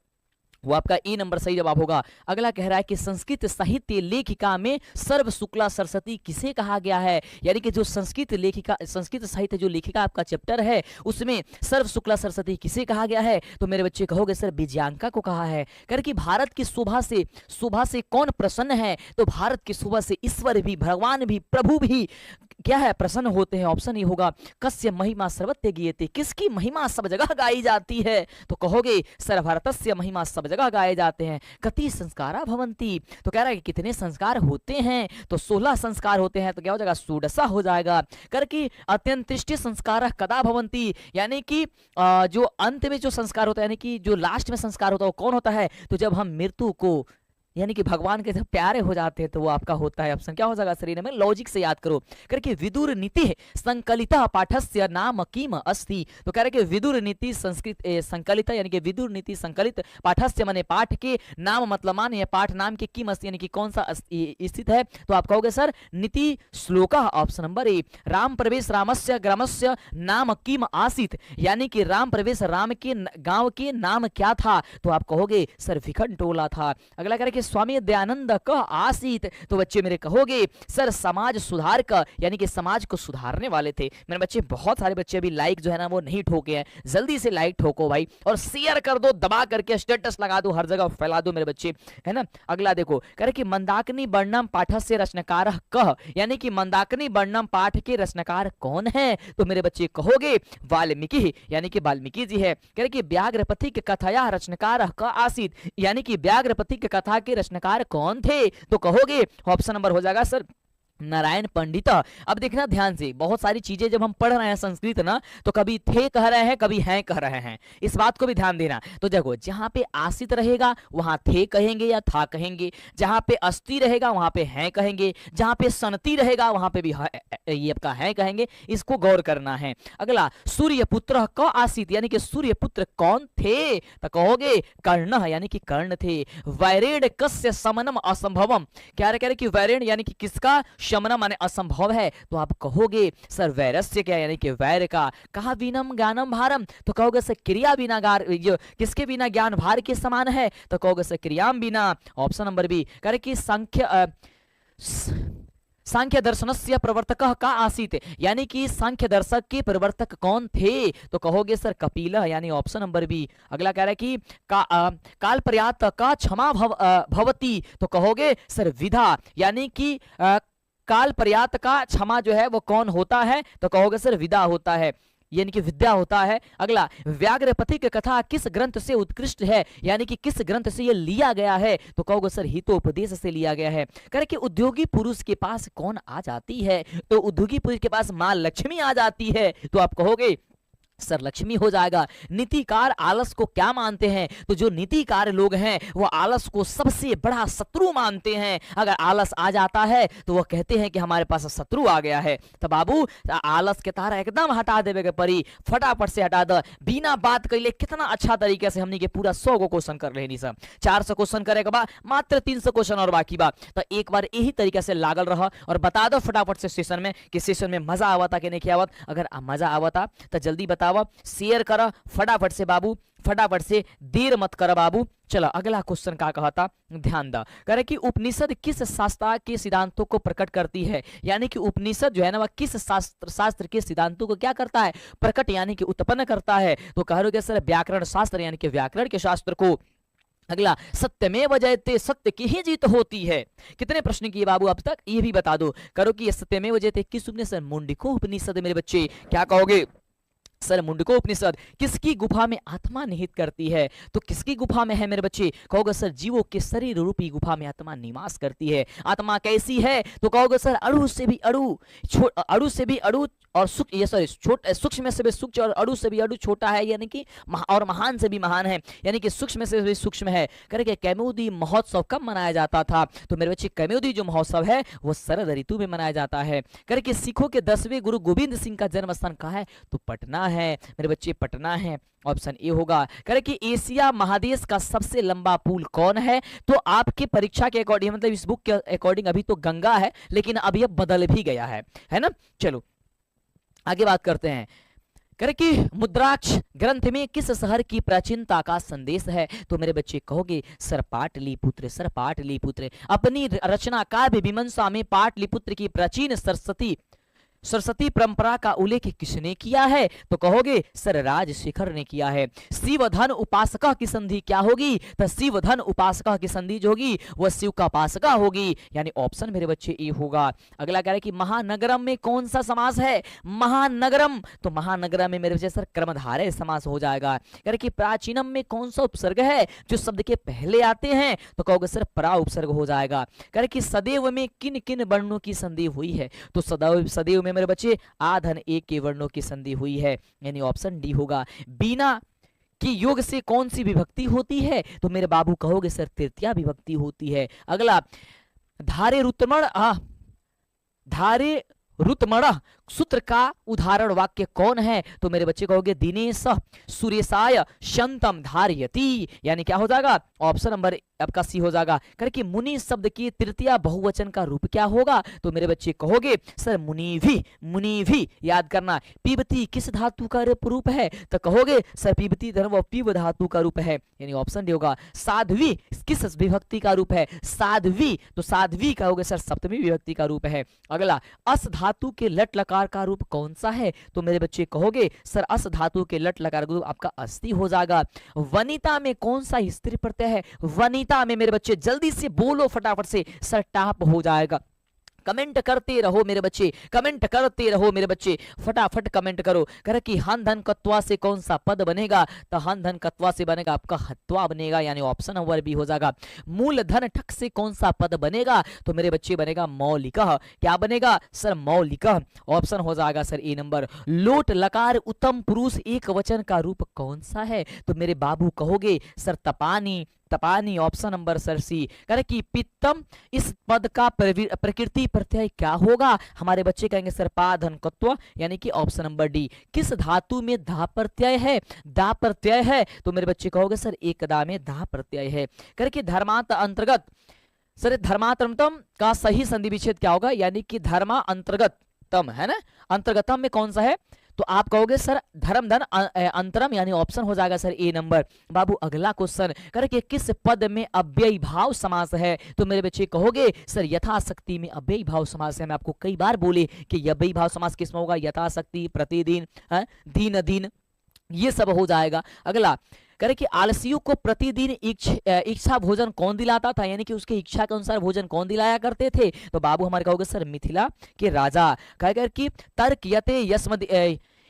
Speaker 1: वो आपका ए नंबर सही जवाब होगा। अगला कह रहा है कि संस्कृत साहित्य लेखिका में सर्व शुक्ला सरस्वती किसे कहा गया है, यानी कि जो संस्कृत लेखिका, संस्कृत साहित्य जो लेखिका आपका चैप्टर है उसमें सर्व शुक्ला सरस्वती किसे कहा गया है, तो मेरे बच्चे कहोगे सर विजयांका को कहा है। कह कि भारत की शोभा से कौन प्रसन्न है, तो भारत की शोभा से ईश्वर भी, भगवान भी, प्रभु भी क्या है प्रसन्न होते हैं, ऑप्शन ही होगा कस्य महिमा सर्वत्र गीयते, किसकी महिमा सब जगह गाई जाती है, तो कहोगे सर भारतस्य महिमा सब जगह गाए जाते हैं। कति संस्कारा भवंती, तो कह रहा है कि कितने संस्कार होते हैं, तो 16 संस्कार होते हैं, तो क्या हो जाएगा, षोडशा हो जाएगा। कर कि अत्यंतिष्टि संस्कार कदा भवंती, यानी कि जो अंत में जो संस्कार होता है, यानी कि जो लास्ट में संस्कार होता है वो कौन होता है, तो जब हम मृत्यु को यानी कि भगवान के जब प्यारे हो जाते हैं तो वो आपका होता है। ऑप्शन क्या हो जाएगा शरीर में, लॉजिक से याद करो। करके विदुर नीति संकलिता पाठस्य नाम किम अस्ति, तो कह रहे कि विदुर नीति संस्कृत संकलित यानी कि विदुर नीति संकलित पाठस्य माने पाठ के नाम मतलब मान या पाठ नाम के किम अस्ति यानी कि कौन सा स्थित है, तो आप कहोगे सर नीति श्लोक। Option number A. राम प्रवेश रामस्य ग्रामस्य नाम किम आसीत, यानी कि राम प्रवेश राम के गांव के नाम क्या था, तो आप कहोगे सर विखंडोला था। अगला कह रहे स्वामी दयानंद का आसीत, तो बच्चे मेरे कहोगे सर समाज सुधार का, यानी कि समाज को सुधारने वाले थे। मेरे बच्चे बहुत सारे बच्चे अभी लाइक जो है ना वो नहीं ठोके हैं, जल्दी से लाइक ठोको भाई और शेयर कर दो, दबा करके स्टेटस लगा दो, हर जगह फैला दो मेरे बच्चे, है ना। अगला देखो कह रहे कि मंदाकिनी वर्णम पाठ से रचनाकार कह, यानी कि मंदाकिनी वर्णम पाठ के रचनाकार कौन है, तो मेरे बच्चे कहोगे वाल्मीकि, यानी कि वाल्मीकि जी है। कह रहे कि व्याघ्रपति के कथाया रचनाकार का आसीत, यानी कि व्याघ्रपति के कथा के रचनाकार कौन थे, तो कहोगे ऑप्शन नंबर हो जाएगा सर नारायण पंडित। अब देखना ध्यान से, बहुत सारी चीजें जब हम पढ़ रहे हैं संस्कृत ना, तो कभी थे कह रहे हैं, कभी हैं कह रहे हैं, इस बात को भी ध्यान देना। तो देखो जहां पे आसित रहेगा वहां थे कहेंगे या था कहेंगे, जहां पे अस्ति रहेगा वहां पे हैं कहेंगे, जहां पे सनती रहेगा वहां पे भी ये आपका है कहेंगे, इसको गौर करना है। अगला सूर्यपुत्र का आसित, यानी कि सूर्यपुत्र कौन थे, तो कहोगे कर्ण, यानी कि कर्ण थे। वैरेण कस्य समनम असंभवम, क्या कह रहे कि वैरेण यानी कि किसका, शमनम माने असंभव है, तो आप कहोगे सर वैरस्य क्या, यानी कि वैर का। कहा विनम ज्ञानम भारम, तो कहोगे सर क्रिया बिना किसके बिना ज्ञान भार के समान है, तो कहोगे सर क्रियाम बिना। Option number B. करे कि सांख्य दर्शनस्य प्रवर्तक का आसीत, यानी कि सांख्य दर्शक के प्रवर्तक कौन थे, तो कहोगे सर कपिल, यानी ऑप्शन नंबर बी। अगला कह रहा है कि काल पर्याप्त का क्षमा भवती, तो कहोगे सर विधा, यानी कि काल पर्याप्त का क्षमा जो है वो कौन होता है, तो कहोगे सर विदा होता है, यानी कि विद्या होता है। अगला व्याघ्रपति की कथा किस ग्रंथ से उत्कृष्ट है, यानी कि किस ग्रंथ से ये लिया गया है, तो कहोगे सर हितोपदेश से लिया गया है। करे कि उद्योगी पुरुष के पास कौन आ जाती है, तो उद्योगी पुरुष के पास मां लक्ष्मी आ जाती है, तो आप कहोगे सर लक्ष्मी हो जाएगा। नीतिकार आलस को क्या मानते हैं, तो जो नीतिकार लोग हैं वो आलस को सबसे बड़ा शत्रु मानते हैं। अगर आलस आ जाता है तो वो कहते हैं कि हमारे पास शत्रु आ गया है, तो बाबू आलस के तारा एकदम हटा देवे के परी, फटाफट से हटा दो, बिना बात कर ले। कितना अच्छा तरीके से हमने के पूरा 100 को क्वेश्चन कर लेनी सब, 400 क्वेश्चन करे के बाद मात्र 300 क्वेश्चन और बाकी बा, तो एक बार यही तरीके से लागल रहा और बता दो फटाफट से सेशन में कि सेशन में मजा आवता कि नहीं आवत। अगर मजा आवता तो जल्दी बताओ, शेयर करा फटाफट से बाबू, फटाफट से, देर मत कर बाबू। चलो अगला क्वेश्चन क्या कहता, ध्यान दा। करे कि उपनिषद किस शास्त्र के सिद्धांतों को प्रकट करती है, यानी कि उपनिषद जो है ना वह किस शास्त्र के सिद्धांतों को क्या करता है, प्रकट यानी कि उत्पन्न करता है, तो कह रहे सर व्याकरण शास्त्र, यानी कि व्याकरण के शास्त्र को। अगला सत्यमेव जयते, सत्य की ही जीत होती है। कितने प्रश्न किए बाबू अब तक, ये भी बता दो। करो कि सत्यमेव जयते किस उपनिषद, मुंडको उपनिषद। मेरे बच्चे क्या कहोगे सर मुंडको उपनिषद किसकी गुफा में आत्मा निहित करती है, तो किसकी गुफा में है मेरे बच्चे, कहोगे सर जीवों के शरीर रूपी गुफा में आत्मा निवास करती है। आत्मा कैसी है, तो कहोगे सर अणु से भी अणु, अणु से भी अणु और सूक्ष्म से भी सूक्ष्म और अणु से भी अणु छोटा है, यानी कि और महान से भी महान है, यानी कि सूक्ष्म से भी सूक्ष्म है। करके कैमोदी महोत्सव कब मनाया जाता था, तो मेरे बच्चे कैमोदी जो महोत्सव है वो शरद ऋतु में मनाया जाता है। करके सिखों के 10वें गुरु गोविंद सिंह का जन्म स्थान कहाँ है, तो पटना है मेरे बच्चे, पटना है। ऑप्शन ए होगा। करे कि एशिया महादेश का सबसे लंबा पुल कौन है, तो आपके परीक्षा के अकॉर्डिंग, मतलब इस बुक के अकॉर्डिंग अभी तो गंगा है, लेकिन अब यह बदल भी गया है ना। चलो आगे बात करते हैं। करे कि मुद्राक्ष ग्रंथ में किस शहर की प्राचीनता का संदेश है, तो मेरे बच्चे कहोगे सर पाटलिपुत्र, सर पाटलिपुत्र। अपनी रचना काव्य मीमांसा में पाटलिपुत्र की प्राचीन सरस्वती सरस्वती परंपरा का उल्लेख किसने किया है? तो कहोगे सर राजशेखर ने किया है। शिवधन उपासका की संधि क्या होगी? तो शिवधन उपासका की संधि जो होगी वह शिव का उपासका होगी, यानी ऑप्शन मेरे बच्चे ए होगा। अगला कह रहे कि महानगरम में कौन सा समास है? महानगरम, तो महानगरम में मेरे बच्चे सर कर्मधारय समास हो जाएगा। कह रहे कि प्राचीनम में कौन सा उपसर्ग है जो शब्द के पहले आते हैं? तो कहोगे सर परा उपसर्ग हो जाएगा। कह रहे कि सदैव में किन किन वर्णों की संधि हुई है? तो सदैव में मेरे बच्चे आ धन ए के वर्णों की संधि हुई है, यानी ऑप्शन डी होगा। बीना कि योग से कौन सी विभक्ति होती है? तो मेरे बाबू कहोगे सर तृतीया विभक्ति होती है। अगला धारे रुतमण सूत्र का उदाहरण वाक्य कौन है? तो मेरे बच्चे कहोगे दिनेश सुरेशाय शंतम धारयति, यानी क्या हो जाएगा? ऑप्शन नंबर आपका सी हो जाएगा। करके मुनि शब्द की तृतीया बहुवचन का रूप क्या होगा? तो मेरे बच्चे कहोगे सर मुनिभि याद करना। पीबती किस धातु का रूप है? तो कहोगे सर पीबती धर्म पीब धातु का रूप है, यानी ऑप्शन डी होगा। साध्वी किस विभक्ति का रूप है? साध्वी, तो साध्वी कहोगे सर सप्तमी विभक्ति का रूप है। अगला अस धातु के लट लकार का रूप कौन सा है? तो मेरे बच्चे कहोगे सर अस धातु के लट लकार का रूप आपका अस्ति हो जाएगा। वनिता में कौन सा स्त्री प्रत्यय है? वनिता में मेरे बच्चे जल्दी से बोलो फटाफट से, सर टाप हो जाएगा। कमेंट करते रहो मेरे बच्चे, कमेंट करते रहो मेरे बच्चे, फटाफट कमेंट करो। कह कि हन धन कत्वा से कौन सा पद बनेगा? तो हन धन कत्वा से बनेगा आपका हत्वा बनेगा, यानी ऑप्शन नंबर बी हो जाएगा। मूल धन ठक से कौन सा पद बनेगा? तो मेरे बच्चे बनेगा मौलिक। क्या बनेगा सर? मौलिक, ऑप्शन हो जाएगा सर ए नंबर। लोट लकार उत्तम पुरुष एक वचन का रूप कौन सा है? तो मेरे बाबू कहोगे सर तपानी, तपानी, ऑप्शन नंबर सर सी। कह कि पित्तम इस पद का प्रकृति प्रत्यय क्या होगा? हमारे बच्चे कहेंगे सर पा धन कत्व, यानी कि ऑप्शन नंबर डी। किस धातु में धा प्रत्यय है? दा प्रत्यय है, तो मेरे बच्चे कहोगे सर एकदा में धा प्रत्यय है। कह कि धर्मांत अंतर्गत, सर धर्मांतरतम का सही संधि विच्छेद क्या होगा? यानी कि धर्मा अंतर्गतम है ना, अंतर्गतम में कौन सा है? तो आप कहोगे सर धर्म धन अंतरम, यानी ऑप्शन हो जाएगा सर ए नंबर। बाबू अगला क्वेश्चन करके किस पद में अव्ययी भाव समास है? तो मेरे बच्चे कहोगे सर यथाशक्ति में अव्ययी भाव समास है। मैं आपको कई बार बोले कि अव्ययी भाव समास किसमें होगा? यथाशक्ति, प्रतिदिन, दिन दिन, ये सब हो जाएगा। अगला करे कि आलसियों को प्रतिदिन इच्छा भोजन कौन दिलाता था? यानी कि उसके इच्छा के अनुसार भोजन कौन दिलाया करते थे? तो बाबू हमारे कहोगे सर मिथिला के राजा। कह कि तर्क यते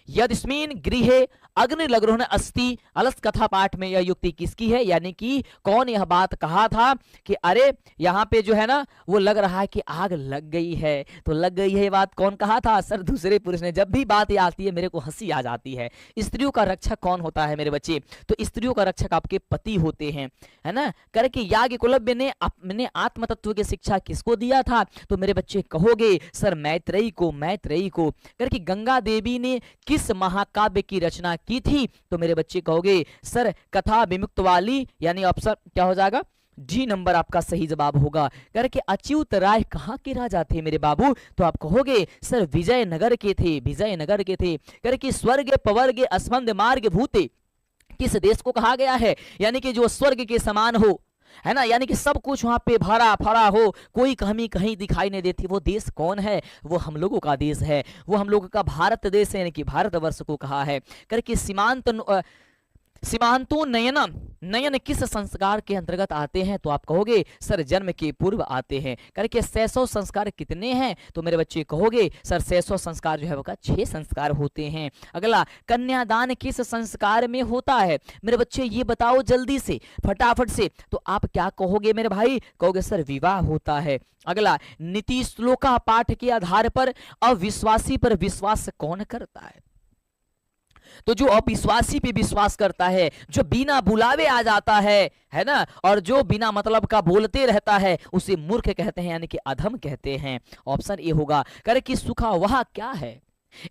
Speaker 1: यदस्मिन गृहे अग्नि लग्रहण अस्ति, अलस कथा पाठ में यह युक्ति किसकी है? यानी कि कौन यह बात कहा था कि अरे यहाँ पे जो है ना वो लग रहा है कि आग लग गई है, तो लग गई है, ये बात कौन कहा था? सर दूसरे पुरुष ने। जब भी बात आती है मेरे को हंसी आ जाती है। स्त्रियों का रक्षक कौन होता है मेरे बच्चे? तो स्त्रियों का रक्षक आपके पति होते हैं, है ना। कर कि याज्ञवल्क्य ने अपने आत्म तत्व की शिक्षा किसको दिया था? तो मेरे बच्चे कहोगे सर मैत्रेयी को, मैत्रेयी को। कर कि गंगा देवी ने किस महाकाव्य की रचना की थी? तो मेरे बच्चे कहोगे सर कथा विमुक्त वाली, यानी ऑप्शन क्या हो जाएगा? डी नंबर आपका सही जवाब होगा। कर के अच्युत राय कहाँ के राजा थे मेरे बाबू? तो आप कहोगे सर विजयनगर के थे, विजयनगर के थे। कर के स्वर्ग पवर्ग अस्मंद मार्ग भूते किस देश को कहा गया है? यानी कि जो स्वर्ग के समान हो, है ना, यानी कि सब कुछ वहां पे भरा भरा हो, कोई कमी कहीं दिखाई नहीं देती। वो देश कौन है? वो हम लोगों का देश है, वो हम लोगों का भारत देश है, यानी कि भारतवर्ष को कहा है। करके सीमांतो नयन किस संस्कार के अंतर्गत आते हैं? तो आप कहोगे सर जन्म के पूर्व आते हैं। करके 600 संस्कार कितने हैं? तो मेरे बच्चे कहोगे सर 600 संस्कार जो है वो 6 संस्कार होते हैं। अगला कन्यादान किस संस्कार में होता है? मेरे बच्चे ये बताओ जल्दी से, फटाफट से। तो आप क्या कहोगे मेरे भाई? कहोगे सर विवाह होता है। अगला नीति श्लोका पाठ के आधार पर अविश्वासी पर विश्वास कौन करता है? तो जो अविश्वासी पे विश्वास करता है, जो बिना बुलावे आ जाता है ना, और जो बिना मतलब का बोलते रहता है, उसे मूर्ख कहते हैं, यानी कि अधम कहते हैं। ऑप्शन ए होगा। करे कि सुखा वह क्या है?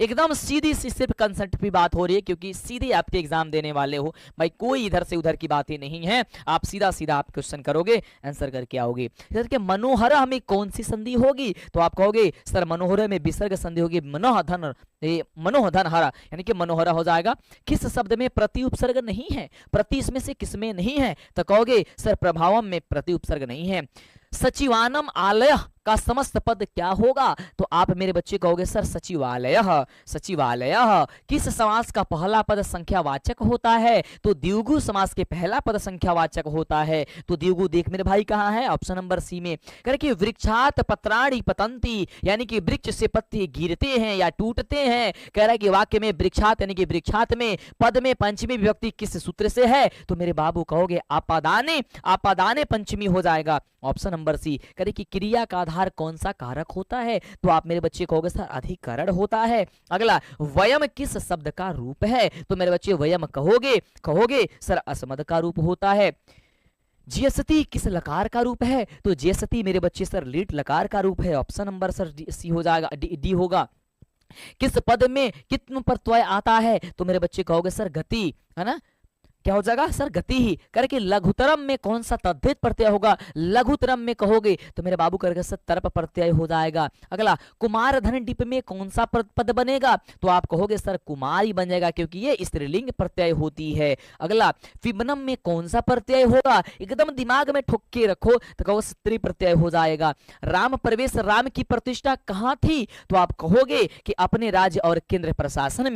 Speaker 1: एकदम सीधी सी सिर्फ कंसेप्ट की बात हो रही है, क्योंकि सीधे आपके एग्जाम देने वाले हो भाई, कोई इधर से उधर की बातें नहीं है। आप सीधा सीधा आप क्वेश्चन करोगे, आंसर करके आओगे। सर के मनोहर हमें कौन सी संधि होगी? तो आप कहोगे सर मनोहर में विसर्ग संधि होगी, मनोहधन हरा, यानी कि मनोहरा हो जाएगा। किस शब्द में प्रति उपसर्ग नहीं है? प्रति इसमें से किसमें नहीं है? तो कहोगे सर प्रभावम में प्रति उपसर्ग नहीं है। सचिवानम आलय का समस्त पद क्या होगा? तो आप मेरे बच्चे कहोगे सर सचिवालयः। सचिवालयः किस समास का पहला पद संख्यावाचक होता है? तो द्विगु समास के पहला पद संख्यावाचक होता है। तो द्विगु देख मेरे भाई कहां है? ऑप्शन नंबर सी में। कह कि वृक्षात पत्राणि पतंती, यानी कि वृक्ष से पत्ते गिरते हैं या टूटते हैं। कह रहा है कि वाक्य में वृक्षात यानी कि वृक्षात में पद में पंचमी विभक्ति किस सूत्र से है? तो मेरे बाबू कहोगे आपादाने। आपादाने पंचमी हो जाएगा, ऑप्शन नंबर सी। करे कि क्रिया का आधार कौन सा कारक होता है? तो आप मेरे बच्चे कहोगे सर अधिकरण होता है। अगला, वयम किस शब्द का रूप है? तो मेरे बच्चे वयम कहोगे सर असमद का रूप होता है। ज्यसति किस लकार का रूप है? तो ज्यसति मेरे बच्चे सर लीट लकार का रूप है, ऑप्शन नंबर सर सी हो जाएगा, डी होगा। किस पद में कित्व प्रत्यय आता है? तो मेरे बच्चे कहोगे सर गति, है ना, क्या हो जाएगा सर गति ही। करके लघुतरम में कौन सा तद्धित प्रत्यय होगा? लघुतरम में कहोगे तो मेरे बाबू करके सर तरप प्रत्यय हो जाएगा। अगला, कुमार धन डिप में कौन सा पद बनेगा? तो आप कहोगे सर कुमारी बन जाएगा, क्योंकि ये स्त्रीलिंग प्रत्यय होती है। अगला, फिबनम में कौन सा प्रत्यय होगा? एकदम दिमाग में ठोक के रखो तो कहो स्त्री प्रत्यय हो जाएगा। राम प्रवेश, राम की प्रतिष्ठा कहाँ थी? तो आप कहोगे कि अपने राज्य और केंद्र प्रशासन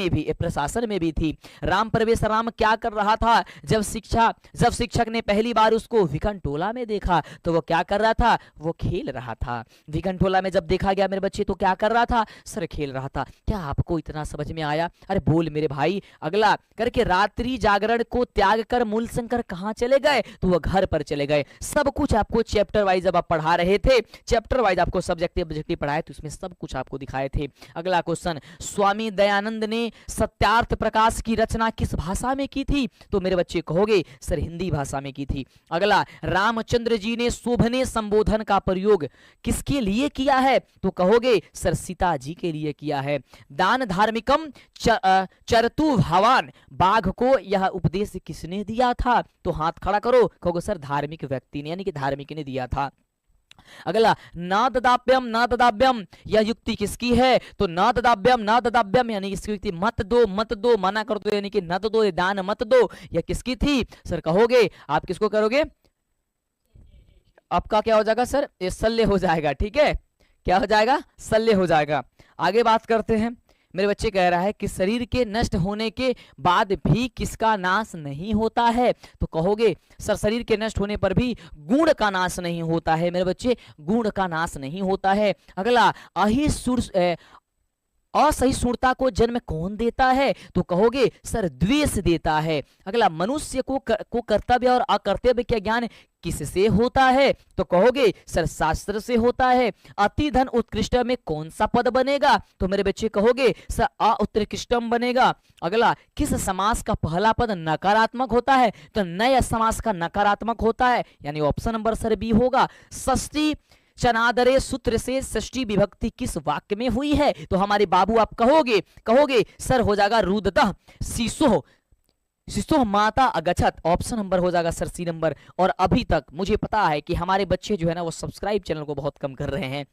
Speaker 1: में भी थी। राम प्रवेश, राम क्या कर रहा था? जब शिक्षक ने पहली बार उसको विकंटोला में देखा तो वो क्या कर रहा था? वो खेल रहा था। विकंटोला में जब देखा गया मेरे बच्चे तो क्या कर रहा था? सर खेल रहा था। क्या आपको इतना समझ में आया? अरे बोल मेरे भाई। अगला, करके रात्रि जागरण को त्याग कर मूलशंकर कहां चले गए? तो वो घर पर चले गए। सब कुछ आपको चैप्टर वाइज जब आप पढ़ा रहे थे, चैप्टर वाइज आपको सब्जेक्टिव ऑब्जेक्टिव पढ़ाए तो उसमें सब कुछ आपको दिखाए थे। अगला क्वेश्चन, स्वामी दयानंद ने सत्यार्थ प्रकाश की रचना किस भाषा में की थी? तो मेरे बच्चे कहोगे सर हिंदी भाषा में की थी। अगला, रामचंद्र जी ने शोभने संबोधन का प्रयोग किसके लिए किया है? तो कहोगे सर सीता जी के लिए किया है। दान धार्मिकम चरतु भवान, बाघ को यह उपदेश किसने दिया था? तो हाथ खड़ा करो, कहोगे सर धार्मिक व्यक्ति ने, यानी कि धार्मिक ने दिया था। अगला, ना ददाव्यम यह युक्ति किसकी है? तो ना ददाव्यम यानी इसकी युक्ति मत दो मना कर दो, यानी कि न दो, दान मत दो, यह किसकी थी? सर कहोगे आप किसको करोगे? आपका क्या हो जाएगा सर? ये शल्य हो जाएगा। ठीक है, क्या हो जाएगा? शल्य हो जाएगा। आगे बात करते हैं। मेरे बच्चे कह रहा है कि शरीर के नष्ट होने के बाद भी किसका नाश नहीं होता है? तो कहोगे सर शरीर के नष्ट होने पर भी गुण का नाश नहीं होता है। मेरे बच्चे गुण का नाश नहीं होता है। अगला, असहिष्णुता को जन्म कौन देता है? तो कहोगे सर द्वेष देता है। अगला, मनुष्य को कर्तव्य और अकर्तव्य का ज्ञान किससे होता है? तो कहोगे सर शास्त्र से होता है। अति धन उत्कृष्ट में कौन सा पद बनेगा? तो मेरे बच्चे कहोगे सर उत्कृष्टम बनेगा। अगला, किस समास का पहला पद नकारात्मक होता है? तो नया समास का नकारात्मक होता है, यानी ऑप्शन नंबर सर बी होगा। षष्ठी चनादरे सूत्र से षष्ठी विभक्ति किस वाक्य में हुई है? तो हमारे बाबू आप कहोगे सर हो जाएगा रुदतः शिशो माता अगछत, ऑप्शन नंबर हो जाएगा सर सी नंबर। और अभी तक मुझे पता है कि हमारे बच्चे जो है ना वो सब्सक्राइब चैनल को बहुत कम कर रहे हैं।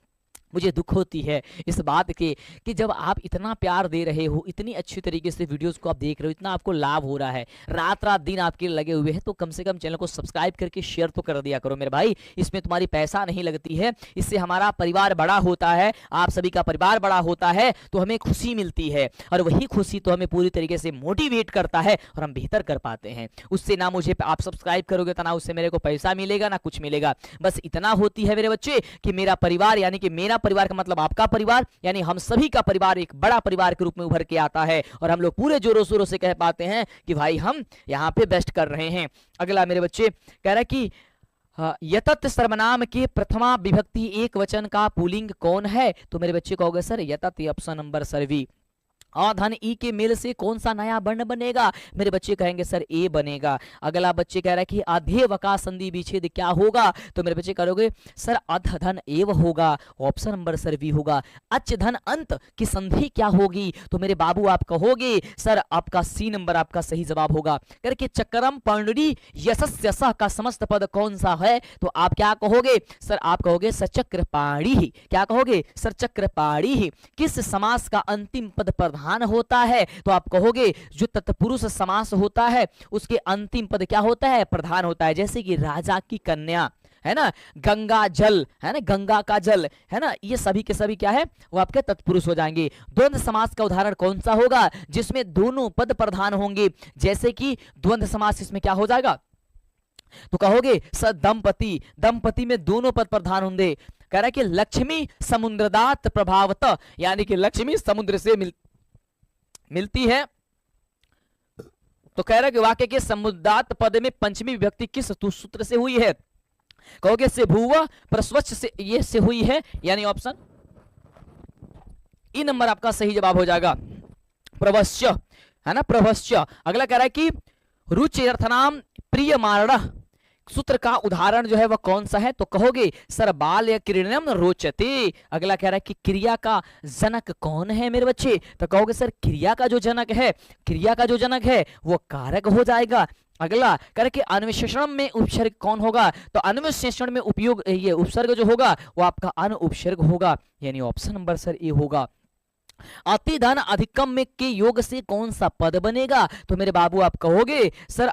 Speaker 1: मुझे दुख होती है इस बात के कि जब आप इतना प्यार दे रहे हो, इतनी अच्छी तरीके से वीडियोस को आप देख रहे हो, इतना आपको लाभ हो रहा है, रात दिन आपके लगे हुए हैं, तो कम से कम चैनल को सब्सक्राइब करके शेयर तो कर दिया करो मेरे भाई। इसमें तुम्हारी पैसा नहीं लगती है, इससे हमारा परिवार बड़ा होता है, आप सभी का परिवार बड़ा होता है तो हमें खुशी मिलती है, और वही खुशी तो हमें पूरी तरीके से मोटिवेट करता है और हम बेहतर कर पाते हैं। उससे ना मुझे आप सब्सक्राइब करोगे तो ना उससे मेरे को पैसा मिलेगा ना कुछ मिलेगा। बस इतना होती है मेरे बच्चे कि मेरा परिवार, यानी कि मेरा परिवार का मतलब आपका परिवार, यानी हम सभी का परिवार एक बड़ा परिवार के रूप में उभर के आता है और हम लोग पूरे जोरों शोरों से कह पाते हैं कि भाई हम यहाँ पे बेस्ट कर रहे हैं। अगला मेरे बच्चे कह रहा है कि यतत सर्वनाम के प्रथमा विभक्ति एक वचन का पुल्लिंग कौन है? तो मेरे बच्चे कहोगे सर यतत, ऑप्शन नंबर सर बी। धन ई के मेल से कौन सा नया वर्ण बनेगा? मेरे बच्चे कहेंगे सर ए बनेगा। अगला बच्चे कह रहा है कि अधेव का संधि विच्छेद क्या होगा? तो मेरे बच्चे करोगे सर अध धन एव होगा, ऑप्शन नंबर सर बी होगा। अच धन अंत की संधि क्या होगी? तो मेरे बाबू आप कहोगे सर आपका सी नंबर आपका सही जवाब होगा। करके चक्रम पर्णरी यशस्यसह का समस्त पद कौन सा है? तो आप क्या कहोगे? सर आप कहोगे सचक्रपाणी। क्या कहोगे? सर चक्रपाणी। किस समास का अंतिम पद प्रधान होता है? तो आप कहोगे जो तत्पुरुष समास होता है उसके अंतिम पद क्या होता है? प्रधान होता है। जैसे कि राजा की कन्या, है ना, गंगा जल, है ना, गंगा का जल, है ना, ये सभी के सभी क्या है, वो आपके तत्पुरुष हो जाएंगे। द्वंद्व समास का उदाहरण कौन सा होगा, जिसमें दोनों पद प्रधान होंगे, जैसे कि द्वंद्व समास इसमें क्या हो जाएगा, तो कहोगे सर दंपति, दंपति में दोनों पद प्रधान होंगे। कह रहा है कि लक्ष्मी समुद्रदात प्रभावत, यानी कि लक्ष्मी समुद्र से मिलती है। तो कह रहा है कि वाक्य के समुद्रात पद में पंचमी विभक्ति किस सूत्र से हुई है, कहोगे से भूव प्रस्वच्छ से ये से हुई है, यानी ऑप्शन ई नंबर आपका सही जवाब हो जाएगा, प्रवश्य, है ना, प्रवश्य। अगला कह रहा है कि रुचि अर्थनाम प्रिय मारण सूत्र का उदाहरण जो है वह कौन सा है, तो कहोगे सर बाल या क्रीडनम रोचते। अगला कह रहा है कि क्रिया का जनक कौन है मेरे बच्चे, तो कहोगे सर क्रिया का जो जनक है, क्रिया का जो जनक है वो कारक हो जाएगा। अगला कह रहा कि अन्विशेषण में उपसर्ग कौन होगा, तो अन्विशेषण में उपयोग ये उपसर्ग जो होगा वो आपका अन उपसर्ग होगा, यानी ऑप्शन नंबर सर ए होगा। अति धन अधिकम में के योग से कौन सा पद बनेगा, तो मेरे बाबू आप कहोगे सर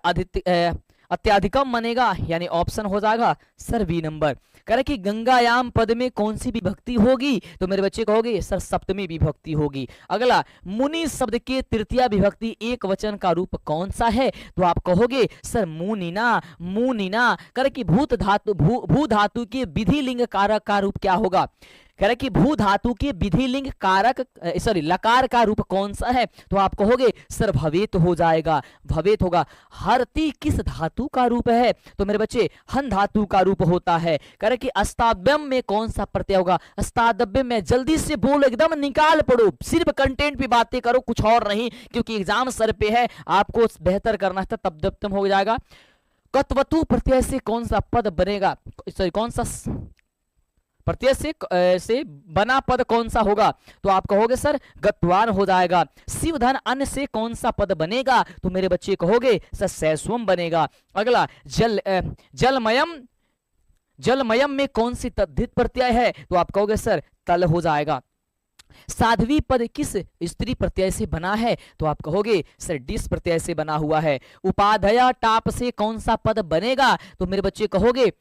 Speaker 1: अत्याधिकम बनेगा, यानी ऑप्शन हो जाएगा सर बी नंबर। कह रहे कि गंगायाम पद में कौन सी विभक्ति होगी, तो मेरे बच्चे कहोगे सर सप्तमी विभक्ति होगी। अगला मुनि शब्द के तृतीया विभक्ति एक वचन का रूप कौन सा है, तो आप कहोगे सर मुनिना, मुनिना। कह रहे कि भू धातु के विधि लिंग कारक का रूप क्या होगा, कह रहे कि भू धातु के विधि लिंग कारक सॉरी लकार का रूप कौन सा है, तो आप कहोगे सर भवेत हो जाएगा, भवेत होगा। हरति किस धातु का रूप है, तो मेरे बच्चे हन धातु का रूप होता है। कह रहे कि अस्ताव्यम में कौन सा प्रत्यय होगा, अस्ताव्यम में जल्दी से बोलो, एकदम निकाल पड़ो, सिर्फ कंटेंट पे बातें करो, कुछ और नहीं, क्योंकि एग्जाम सर पे है, आपको बेहतर करना था, तब दप्तम हो जाएगा। कत्वतु प्रत्यय से कौन सा पद बनेगा, सॉरी कौन सा प्रत्यय से बना पद कौन सा होगा, तो आप कहोगे सर गत्वान हो जाएगा। शिवधन अन्न से कौन सा पद बनेगा, तो मेरे बच्चे कहोगे सर सैस्वम बनेगा। अगला जलमयम, जलमयम में कौन सी तद्धित प्रत्यय है, तो आप कहोगे सर तल हो जाएगा। साध्वी पद किस स्त्री प्रत्यय से बना है, तो आप कहोगे सर डिस प्रत्यय से बना हुआ है। उपाधया टाप से कौन सा पद बनेगा, तो मेरे बच्चे कहोगे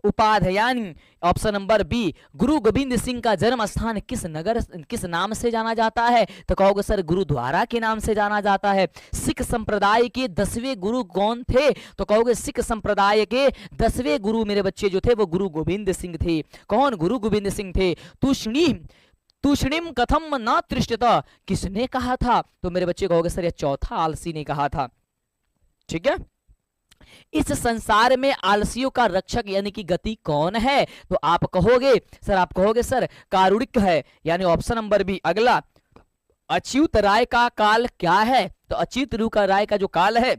Speaker 1: उपाध्यायन, ऑप्शन नंबर बी। गुरु गोविंद सिंह का जन्म स्थान किस नगर किस नाम से जाना जाता है, तो कहोगे सर गुरुद्वारा के नाम से जाना जाता है। सिख संप्रदाय के 10वें गुरु कौन थे, तो कहोगे सिख संप्रदाय के 10वें गुरु मेरे बच्चे जो थे वो गुरु गोविंद सिंह थे। कौन, गुरु गोविंद सिंह थे। तूष्णीम कथम न तृष्टत किसने कहा था, तो मेरे बच्चे कहोगे सर ये चौथा आलसी ने कहा था। ठीक है, इस संसार में आलसियों का रक्षक यानी कि गति कौन है, तो आप कहोगे सर कारुणिक है, यानी ऑप्शन नंबर बी। अगला अच्युत राय का काल क्या है, तो अच्युत राय का जो काल है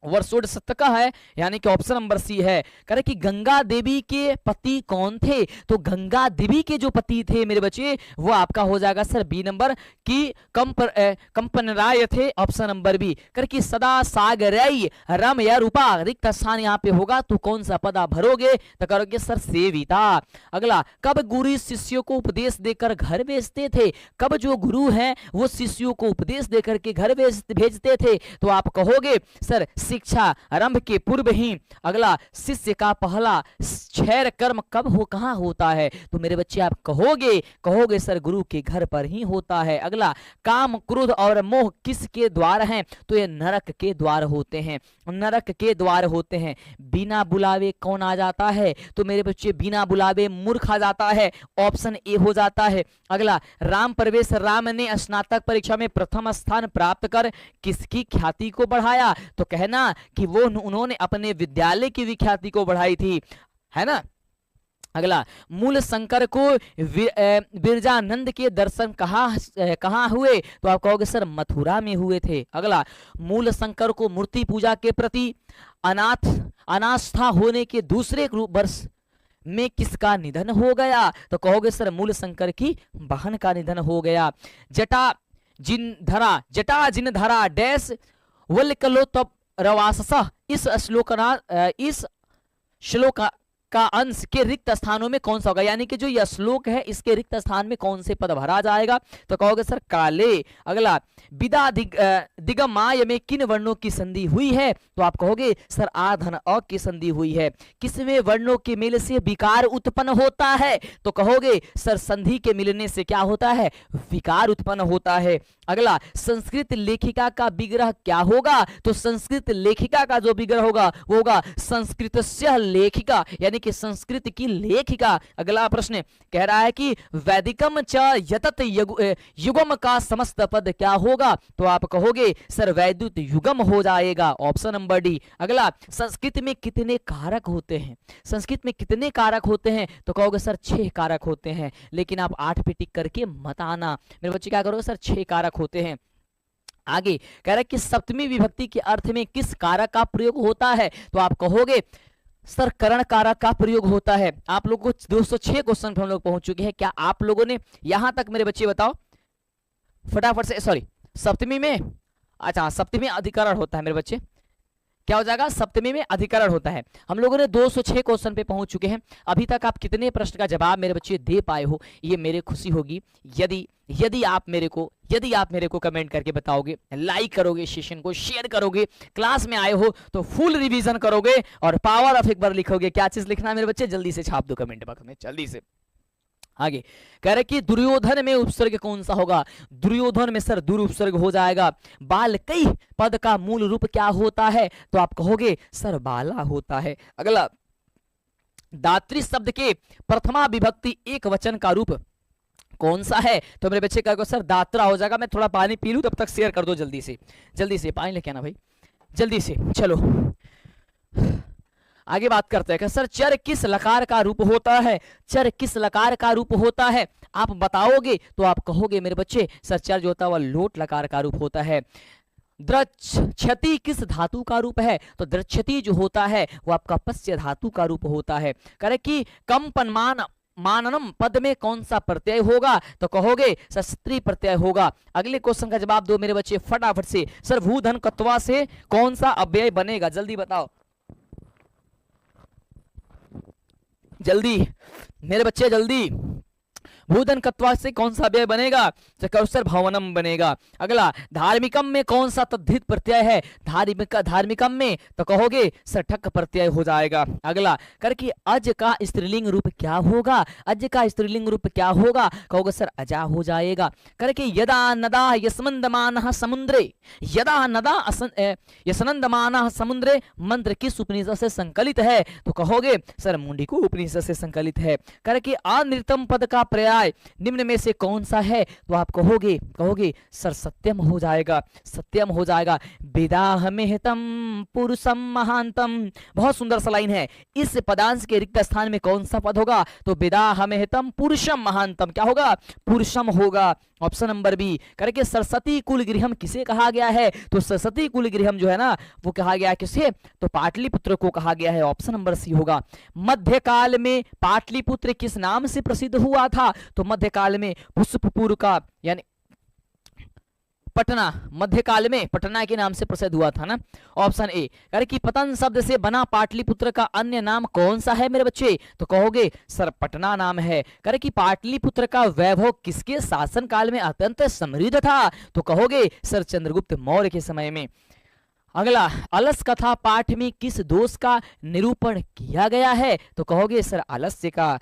Speaker 1: वर्षोड सत्य का है, यानी कि ऑप्शन नंबर सी है। कह रहे कि गंगा देवी के पति कौन थे, तो गंगा देवी के जो पति थे मेरे बच्चे वो आपका हो जाएगा सर बी नंबर की कंपन राय थे, ऑप्शन नंबर बी। कर कि सदा सागरई रम या रूपा रिक्त स्थान यहाँ पे होगा, तो कौन सा पद आप भरोगे, तो करोगे सर सेविता। अगला कब गुरु शिष्यों को उपदेश देकर घर भेजते थे, कब जो गुरु हैं वो शिष्यों को उपदेश देकर के घर भेजते थे, तो आप कहोगे सर शिक्षा आरंभ के पूर्व ही। अगला शिष्य का पहला क्षैर कर्म कब कहाँ होता है, तो मेरे बच्चे आप कहोगे सर गुरु के घर पर ही होता है। अगला काम क्रोध और मोह किसके द्वार हैं, तो ये नरक के द्वार होते हैं, नरक के द्वार होते हैं। बिना बुलावे कौन आ जाता है, तो मेरे बच्चे बिना बुलावे मूर्ख आ जाता है, ऑप्शन ए हो जाता है। अगला राम प्रवेश राम ने स्नातक परीक्षा में प्रथम स्थान प्राप्त कर किसकी ख्याति को बढ़ाया, तो कहना कि वो उन्होंने अपने विद्यालय की विख्याति को बढ़ाई थी, है ना। अगला मूल शंकर को विरजानंद के दर्शन कहाँ हुए, तो आप कहोगे सर मथुरा में हुए थे। अगला मूल शंकर को मूर्ति पूजा के प्रति अनास्था होने के दूसरे वर्ष में किसका निधन हो गया, तो कहोगे सर मूल शंकर की बहन का निधन हो गया। जटा जिन धरा डैश वल्कलो तब रवाससा, इस का अंश के रिक्त स्थानों में कौन सा होगा, यानी कि जो यह श्लोक है इसके रिक्त स्थान में कौन से पद भरा जाएगा, तो कहोगे सर काले। अगला, विदा दिगमाय में किन वर्णों की संधि हुई है, तो आप कहोगे सर आ धन अ की संधि हुई है। किसमें वर्णों के मेल से विकार उत्पन्न होता है, तो कहोगे सर संधि के मिलने से क्या होता है, विकार उत्पन्न होता है। अगला, संस्कृत लेखिका का विग्रह क्या होगा, तो संस्कृत लेखिका का जो विग्रह होगा वो होगा संस्कृतस्य लेखिका, यानी कि संस्कृत की लेखिका। अगला प्रश्न कह रहा है कि वैदिकम च यतत युगम का समस्त पद क्या होगा, तो आप कहोगे सर वैद्युत युगम हो जाएगा, ऑप्शन नंबर डी। अगला, संस्कृत में कितने कारक होते हैं, संस्कृत में कितने कारक होते हैं, तो कहोगे सर 6 कारक होते हैं, लेकिन आप 8 पे टिक करके मत आना मेरे बच्चे, क्या करोगे सर 6 कारक होते हैं। आगे कह रहा है कि सप्तमी विभक्ति के अर्थ में किस कारक का प्रयोग होता है, तो आप कहोगे सर करण कारक का प्रयोग होता है। आप लोगों को 206 क्वेश्चन पे हम लोग पहुंच चुके हैं, क्या आप लोगों ने यहां तक मेरे बच्चे बताओ फटाफट से, सॉरी सप्तमी में, अच्छा सप्तमी अधिकरण होता है मेरे बच्चे, क्या हो जाएगा, सप्तमी में अधिकरण होता है। हम लोगों ने 206 क्वेश्चन पे पहुंच चुके हैं। अभी तक आप कितने प्रश्न का जवाब मेरे बच्चे दे पाए हो, ये मेरे खुशी होगी यदि आप मेरे को कमेंट करके बताओगे, लाइक करोगे, सेशन को शेयर करोगे, क्लास में आए हो तो फुल रिवीजन करोगे और पावर ऑफ एक बार लिखोगे। क्या चीज लिखना है मेरे बच्चे, जल्दी से छाप दो कमेंट बॉक्स में, जल्दी से। आगे कह रहे कि दुर्योधन में उपसर्ग कौन सा होगा, दुर्योधन में सर दुर उपसर्ग हो जाएगा। बालकई पद का मूल रूप क्या होता है, तो आप कहोगे सर बाला होता है। अगला, दात्री शब्द के प्रथमा विभक्ति एक वचन का रूप कौन सा है, तो मेरे बच्चे कहोगे सर दात्रा हो जाएगा। मैं थोड़ा पानी पी लूं, तब तक शेयर कर दो जल्दी से पानी लेके आना भाई जल्दी से। चलो आगे बात करते हैं कि सर चर किस लकार का रूप होता है, चर किस लकार का रूप होता है, आप बताओगे तो आप कहोगे मेरे बच्चे सर चर जो होता है वह लोट लकार का रूप होता है। द्रच्छति किस धातु का रूप है, तो द्रच्छति जो होता है वो आपका पश्य धातु का रूप होता है। करे कि कंपनमान माननम पद में कौन सा प्रत्यय होगा, तो कहोगे सर स्त्री प्रत्यय होगा। अगले क्वेश्चन का जवाब दो मेरे बच्चे फटाफट से, सर भूधन कत्वा से कौन सा अव्यय बनेगा, जल्दी बताओ जल्दी मेरे बच्चे जल्दी। भूधन कत्वा से कौन सा अव्यय बनेगा, तो कौशल भवनम बनेगा। अगला, धार्मिकम में कौन सा तद्धित प्रत्यय है, धार्मिकम में तो कहोगे सठक प्रत्यय हो जाएगा। अगला करके अज का स्त्रीलिंग रूप क्या होगा, अज का स्त्रीलिंग रूप क्या होगा, कहोगे सर अजा हो जाएगा। करके यदा नदा यस्मन्दमानः समुद्रे, यदा नदा यस्मन्दमानः समुद्रे मंत्र किस उपनिषद से संकलित है, तो कहोगे सर मुंडिको उपनिषद से संकलित है। करके अनृतम पद का पर्याय निम्न में से कौन सा है, तो आप कहोगे सर सत्यम हो जाएगा, सत्यम हो जाएगा। विदाहमेहतम पुरुषम महांतम, बहुत सुंदर सा लाइन है। इस पदांश के रिक्त स्थान में कौन सा पद होगा, तो विदाहमेहतम पुरुषम महांतम क्या होगा, पुरुषम होगा, ऑप्शन नंबर बी। करके सरस्वती कुल गृहम किसे कहा गया है, तो सरस्वती कुल गृहम जो है ना वो कहा गया है किसे, तो पाटलिपुत्र को कहा गया है, ऑप्शन नंबर सी होगा। मध्यकाल में पाटलिपुत्र किस नाम से प्रसिद्ध हुआ था, तो मध्यकाल में पुष्पपुर का यानी पटना, मध्यकाल में पटना के नाम से प्रसिद्ध हुआ था ना, ऑप्शन ए। अरे कि पतन शब्द से बना पाटलिपुत्र का अन्य नाम कौन सा है मेरे बच्चे, तो कहोगे सर पटना नाम है। करे कि पाटलिपुत्र का वैभव किसके शासन काल में अत्यंत समृद्ध था, तो कहोगे सर चंद्रगुप्त मौर्य के समय में। अगला, अलस कथा पाठ में किस दोष का निरूपण किया गया है, तो कहोगे सर आलस्य का।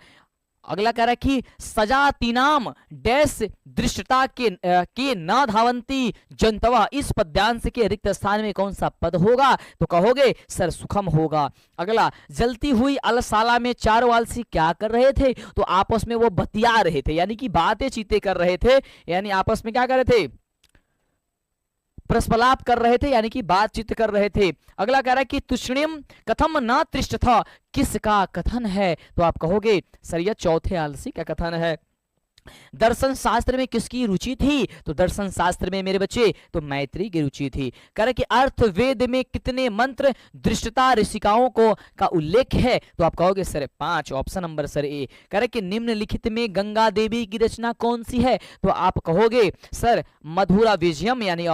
Speaker 1: अगला कह रहा है कि सजातीनाम डैश दृष्टता के न धावंती जनतवा, इस पद्यांश के रिक्त स्थान में कौन सा पद होगा, तो कहोगे सर सुखम होगा। अगला, जलती हुई अलसाला में चारों आलसी क्या कर रहे थे, तो आपस में वो बतिया रहे थे, यानी कि बातें चीतें कर रहे थे, यानी आपस में क्या कर रहे थे, प्रस्पलाप कर रहे थे, यानी कि बातचीत कर रहे थे। अगला कह रहा है कि तुष्णिम कथम न तृष्ट था, किसका कथन है, तो आप कहोगे सर यह चौथे आलसी का कथन है। दर्शन शास्त्र में किसकी रुचि थी, तो दर्शन शास्त्र में मेरे बच्चे तो मैत्री की रुचि थी। कह रहे कि अर्थ वेद में कितने मंत्र दृष्टता ऋषिकाओं को का उल्लेख है, तो आप कहोगे सर 5, ऑप्शन नंबर सर ए। कह रहे कि निम्नलिखित में गंगा देवी की रचना कौन सी है, तो आप कहोगे सर मधुरा विजयम, यानी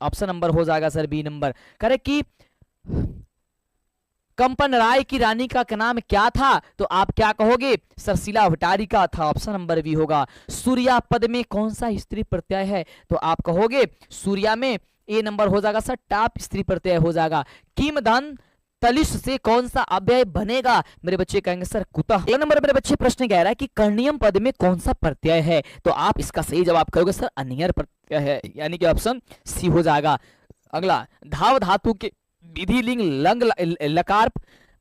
Speaker 1: ऑप्शन नंबर हो जाएगा सर बी नंबर। कह रहे कि कंपन राय की रानी का नाम क्या था? तो आप क्या कहोगे सर? शिला भट्टारिका था, ऑप्शन नंबर बी होगा। सूर्या पद में कौन सा स्त्री प्रत्यय है? तो आप कहोगे सूर्या में ए नंबर हो जाएगा सर टाप स्त्री प्रत्यय हो जाएगा। किम धन तलिश से कौन सा अव्यय बनेगा? मेरे बच्चे कहेंगे सर कुतः। एक नंबर मेरे बच्चे प्रश्न कह रहा है कि कर्णियम पद में कौन सा प्रत्यय है? तो आप इसका सही जवाब करोगे सर अनियर प्रत्यय है, यानी कि ऑप्शन सी हो जाएगा। अगला, धाव धातु के विधिलिंग लंग लकार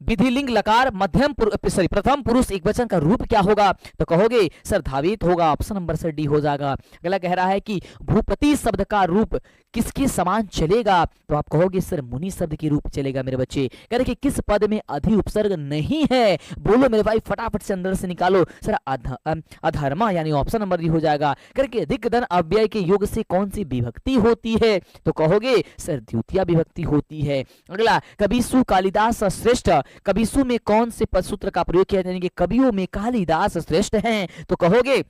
Speaker 1: विधिलिंग लकार मध्यम प्रथम पुरुष एकवचन का रूप क्या होगा? तो कहोगे सर धावित होगा, ऑप्शन नंबर सर डी हो जाएगा। अगला कह रहा है कि भूपति शब्द का रूप किसके समान चलेगा? तो आप कहोगे सर मुनि शब्द के रूप चलेगा। मेरे बच्चे कह रहे कि किस पद में अधि उपसर्ग नहीं है? बोलो मेरे भाई फटाफट से अंदर से निकालो। सर अधर्मा, यानी ऑप्शन नंबर डी हो जाएगा। करके दिग्धन अव्यय के योग से कौन सी विभक्ति होती है? तो कहोगे सर द्वितीय विभक्ति होती है। अगला, कबीसु कालिदास श्रेष्ठ, कबीसु में कौन से पद सूत्र का प्रयोग किया जाएगा? कवियों में कालिदास श्रेष्ठ हैं। तो कहोगे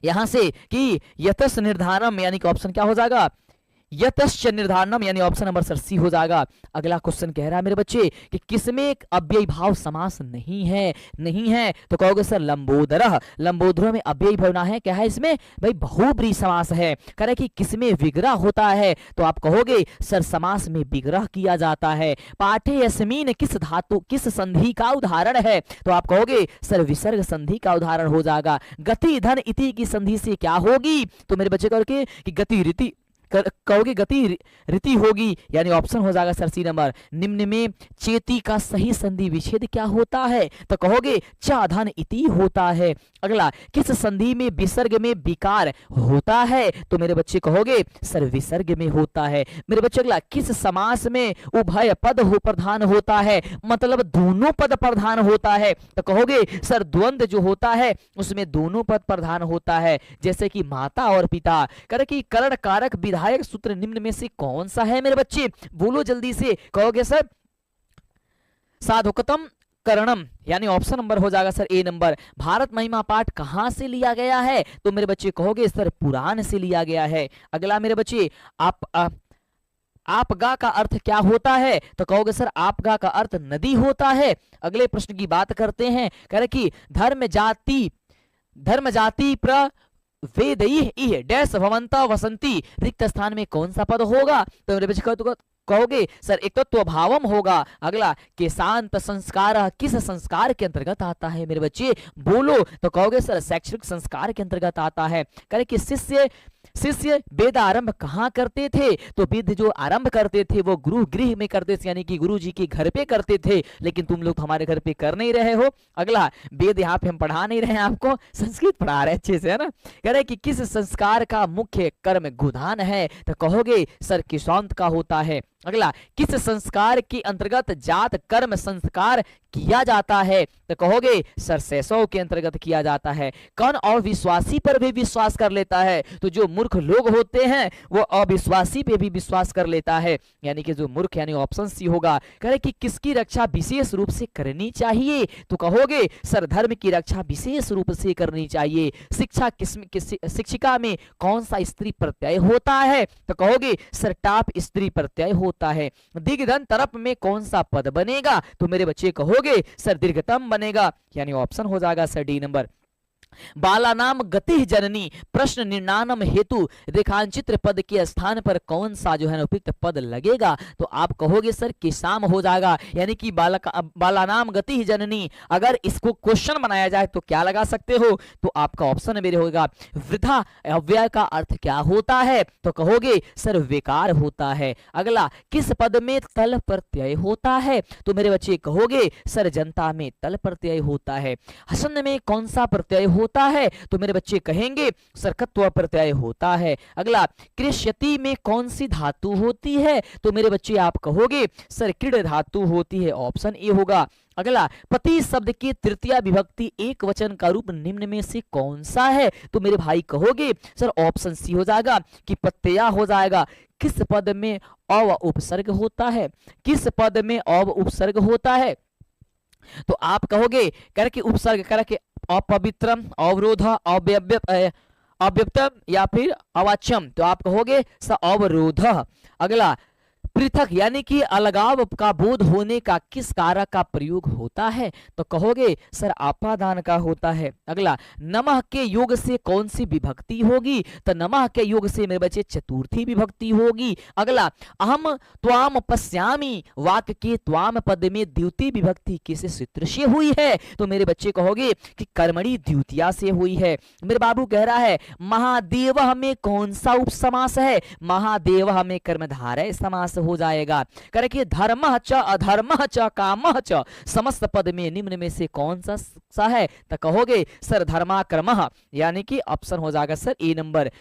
Speaker 1: यहां से कि यतस निर्धारम, यानी कि ऑप्शन क्या हो जाएगा? यतश्च निर्धारणम, यानी ऑप्शन नंबर सर सी हो जाएगा। अगला क्वेश्चन कह रहा है मेरे बच्चे कि किसमें एक अव्ययी भाव समास नहीं है? तो कहोगे सर लंबोदरः, लंबोदर में अव्ययी भाव ना है, क्या है इसमें भाई? बहुब्रीहि समास है। कह रहे कि किसमें विग्रह होता है? तो आप कहोगे सर समास में विग्रह किया जाता है। पाठे यस्मीन किस धातु किस संधि का उदाहरण है? तो आप कहोगे सर विसर्ग संधि का उदाहरण हो जाएगा। गति धन इति की संधि से क्या होगी? तो मेरे बच्चे कहोगे कि गति रीति, कहोगे गति रीति होगी, यानी ऑप्शन हो जाएगा सर सी नंबर। निम्न में चेती का सही संधि विच्छेद क्या होता है? तो कहोगे चा धन इति होता है। अगला, किस संधि में विसर्ग में विकार होता है? तो मेरे बच्चे कहोगे सर विसर्ग में होता है। मेरे बच्चे अगला, किस समास में उभय पद हो प्रधान होता है? मतलब दोनों पद प्रधान होता है। तो कहोगे सर द्वंद्व जो होता है उसमें दोनों पद प्रधान होता है, जैसे कि माता और पिता। कर कि करण कारक विधायक सूत्र निम्न में से कौन सा है? मेरे बच्चे बोलो जल्दी से। कहोगे सर साधुकतम करणम, यानी ऑप्शन नंबर हो जाएगा सर ए नंबर। भारत महिमा पाठ कहां से लिया गया है? तो मेरे बच्चे कहोगे सर पुराण से लिया गया है। अगला मेरे बच्चे, आपगा का अर्थ क्या होता है? तो कहोगे सर आपगा का अर्थ नदी होता है। अगले प्रश्न की बात करते हैं। कह रहे कि धर्म जाति प्र वेदई डैश भवंता वसंती, रिक्त स्थान में कौन सा पद होगा? तो मेरे बच्चे कहोगे सर एक तो त्वभावम होगा। अगला, केशांत संस्कार किस संस्कार के अंतर्गत आता है? मेरे बच्चे बोलो। तो कहोगे सर शैक्षणिक संस्कार के अंतर्गत आता है। कहे कि शिष्य वेद आरंभ कहाँ करते थे? तो वेद जो आरंभ करते थे वो गुरु गृह में करते थे, यानी कि गुरु जी के घर पे करते थे, लेकिन तुम लोग हमारे घर पे कर नहीं रहे हो। अगला, वेद यहाँ पे हम पढ़ा नहीं रहे हैं, आपको संस्कृत पढ़ा रहे अच्छे से, है ना। कह रहे कि किस संस्कार का मुख्य कर्म गोदान है? तो कहोगे सर किशांत का होता है। अगला, किस संस्कार के अंतर्गत जात कर्म संस्कार किया जाता है? तो कहोगे सर शैशव के अंतर्गत किया जाता है। कौन अविश्वासी पर भी विश्वास कर लेता है? तो जो मूर्ख लोग होते हैं वो अविश्वासी पे भी विश्वास कर लेता है, यानी कि जो मूर्ख, यानी ऑप्शन सी होगा। कह रहे कि किसकी रक्षा विशेष रूप से करनी चाहिए? तो कहोगे सर धर्म की रक्षा विशेष रूप से करनी चाहिए। शिक्षिका में कौन सा स्त्री प्रत्यय होता है? तो कहोगे सर टाप स्त्री प्रत्यय होता है। दिग्धन तरफ में कौन सा पद बनेगा? तो मेरे बच्चे कहोगे सर दीर्घतम बनेगा, यानी ऑप्शन हो जाएगा सर डी नंबर। बालानाम गति जननी प्रश्न निर्णानम हेतु रेखांचित्र पद के स्थान पर कौन सा जो है उपयुक्त पद लगेगा? तो आप कहोगे सर किसाम हो जाएगा, यानी कि बालानाम गति जननी। अगर इसको क्वेश्चन बनाया जाए तो क्या लगा सकते हो? तो आपका ऑप्शन मेरे होगा वृथा अव्यय का अर्थ क्या होता है? तो कहोगे सर विकार होता है। अगला, किस पद में तल प्रत्यय होता है? तो मेरे बच्चे कहोगे सर जनता में तल प्रत्यय होता है। हसन में कौन सा प्रत्यय होता है? तो मेरे बच्चे कहेंगे सरकत्व प्रत्यय होता है। अगला, कृष्यति में कौन सी धातु होती है? तो मेरे बच्चे आप कहोगे सर क्रीड धातु होती है, ऑप्शन ए होगा। अगला, पति शब्द की तृतीय विभक्ति एक वचन का रूप निम्न में से कौन सा है? तो मेरे भाई कहोगे सर ऑप्शन सी हो जाएगा कि पत्या हो जाएगा। किस पद में अव उपसर्ग होता है? किस पद में अव उपसर्ग होता है? तो आप कहोगे कर के उपसर्ग कर के अपवित्रम, अवरोध, अव्यक्तम या फिर अवाच्यम। तो आप कहोगे स अवरोध। अगला, पृथक यानी कि अलगाव का बोध होने का किस कारक का प्रयोग होता है? तो कहोगे सर अपादान का होता है। अगला, नमः के योग से कौन सी विभक्ति होगी? तो नमः के योग से मेरे बच्चे चतुर्थी विभक्ति होगी। अगला, अहम त्वाम पश्यामि वाक्य के त्वाम पद में द्वितीय विभक्ति किस सूत्र से हुई है? तो मेरे बच्चे कहोगे कि कर्मणि द्वितीया से हुई है। मेरे बाबू कह रहा है महादेव में कौन सा उपसमास है? महादेव में कर्मधारय समास हो जाएगा। करें धर्मः च अधर्मः च कामः च समस्त पद में निम्न में से कौन सा है? तो कहोगे सर धर्माक्रमः, यानी कि ऑप्शन हो जाएगा सर ए नंबर।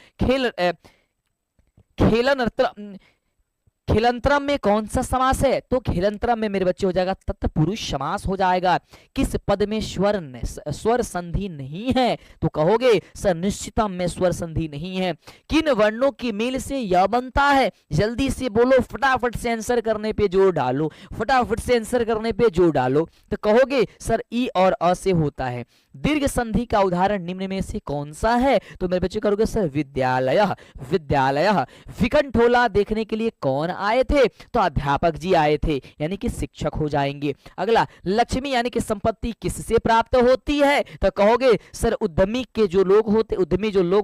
Speaker 1: खेलंतरम में कौन सा समास है? तो खेलंतरम में मेरे बच्चे हो जाएगा तत्पुरुष समास हो जाएगा। किस पद में स्वर संधि नहीं है? तो कहोगे सर निश्चितम में स्वर संधि नहीं है। किन वर्णों की मेल से यह बनता है? जल्दी से बोलो, फटाफट से आंसर करने पे जोर डालो, फटाफट से आंसर करने पे जोर डालो। तो कहोगे सर ई और अ से होता है। दीर्घ संधि का उदाहरण निम्न में से कौन सा है? तो मेरे बच्चे करोगे सर विद्यालय। विद्यालय। विकंठोला देखने के लिए कौन आए थे? तो अध्यापक जी आए थे, यानी कि शिक्षक हो जाएंगे। अगला, लक्ष्मी यानी कि संपत्ति किससे प्राप्त होती है? तो कहोगे सर उद्यमी जो लोग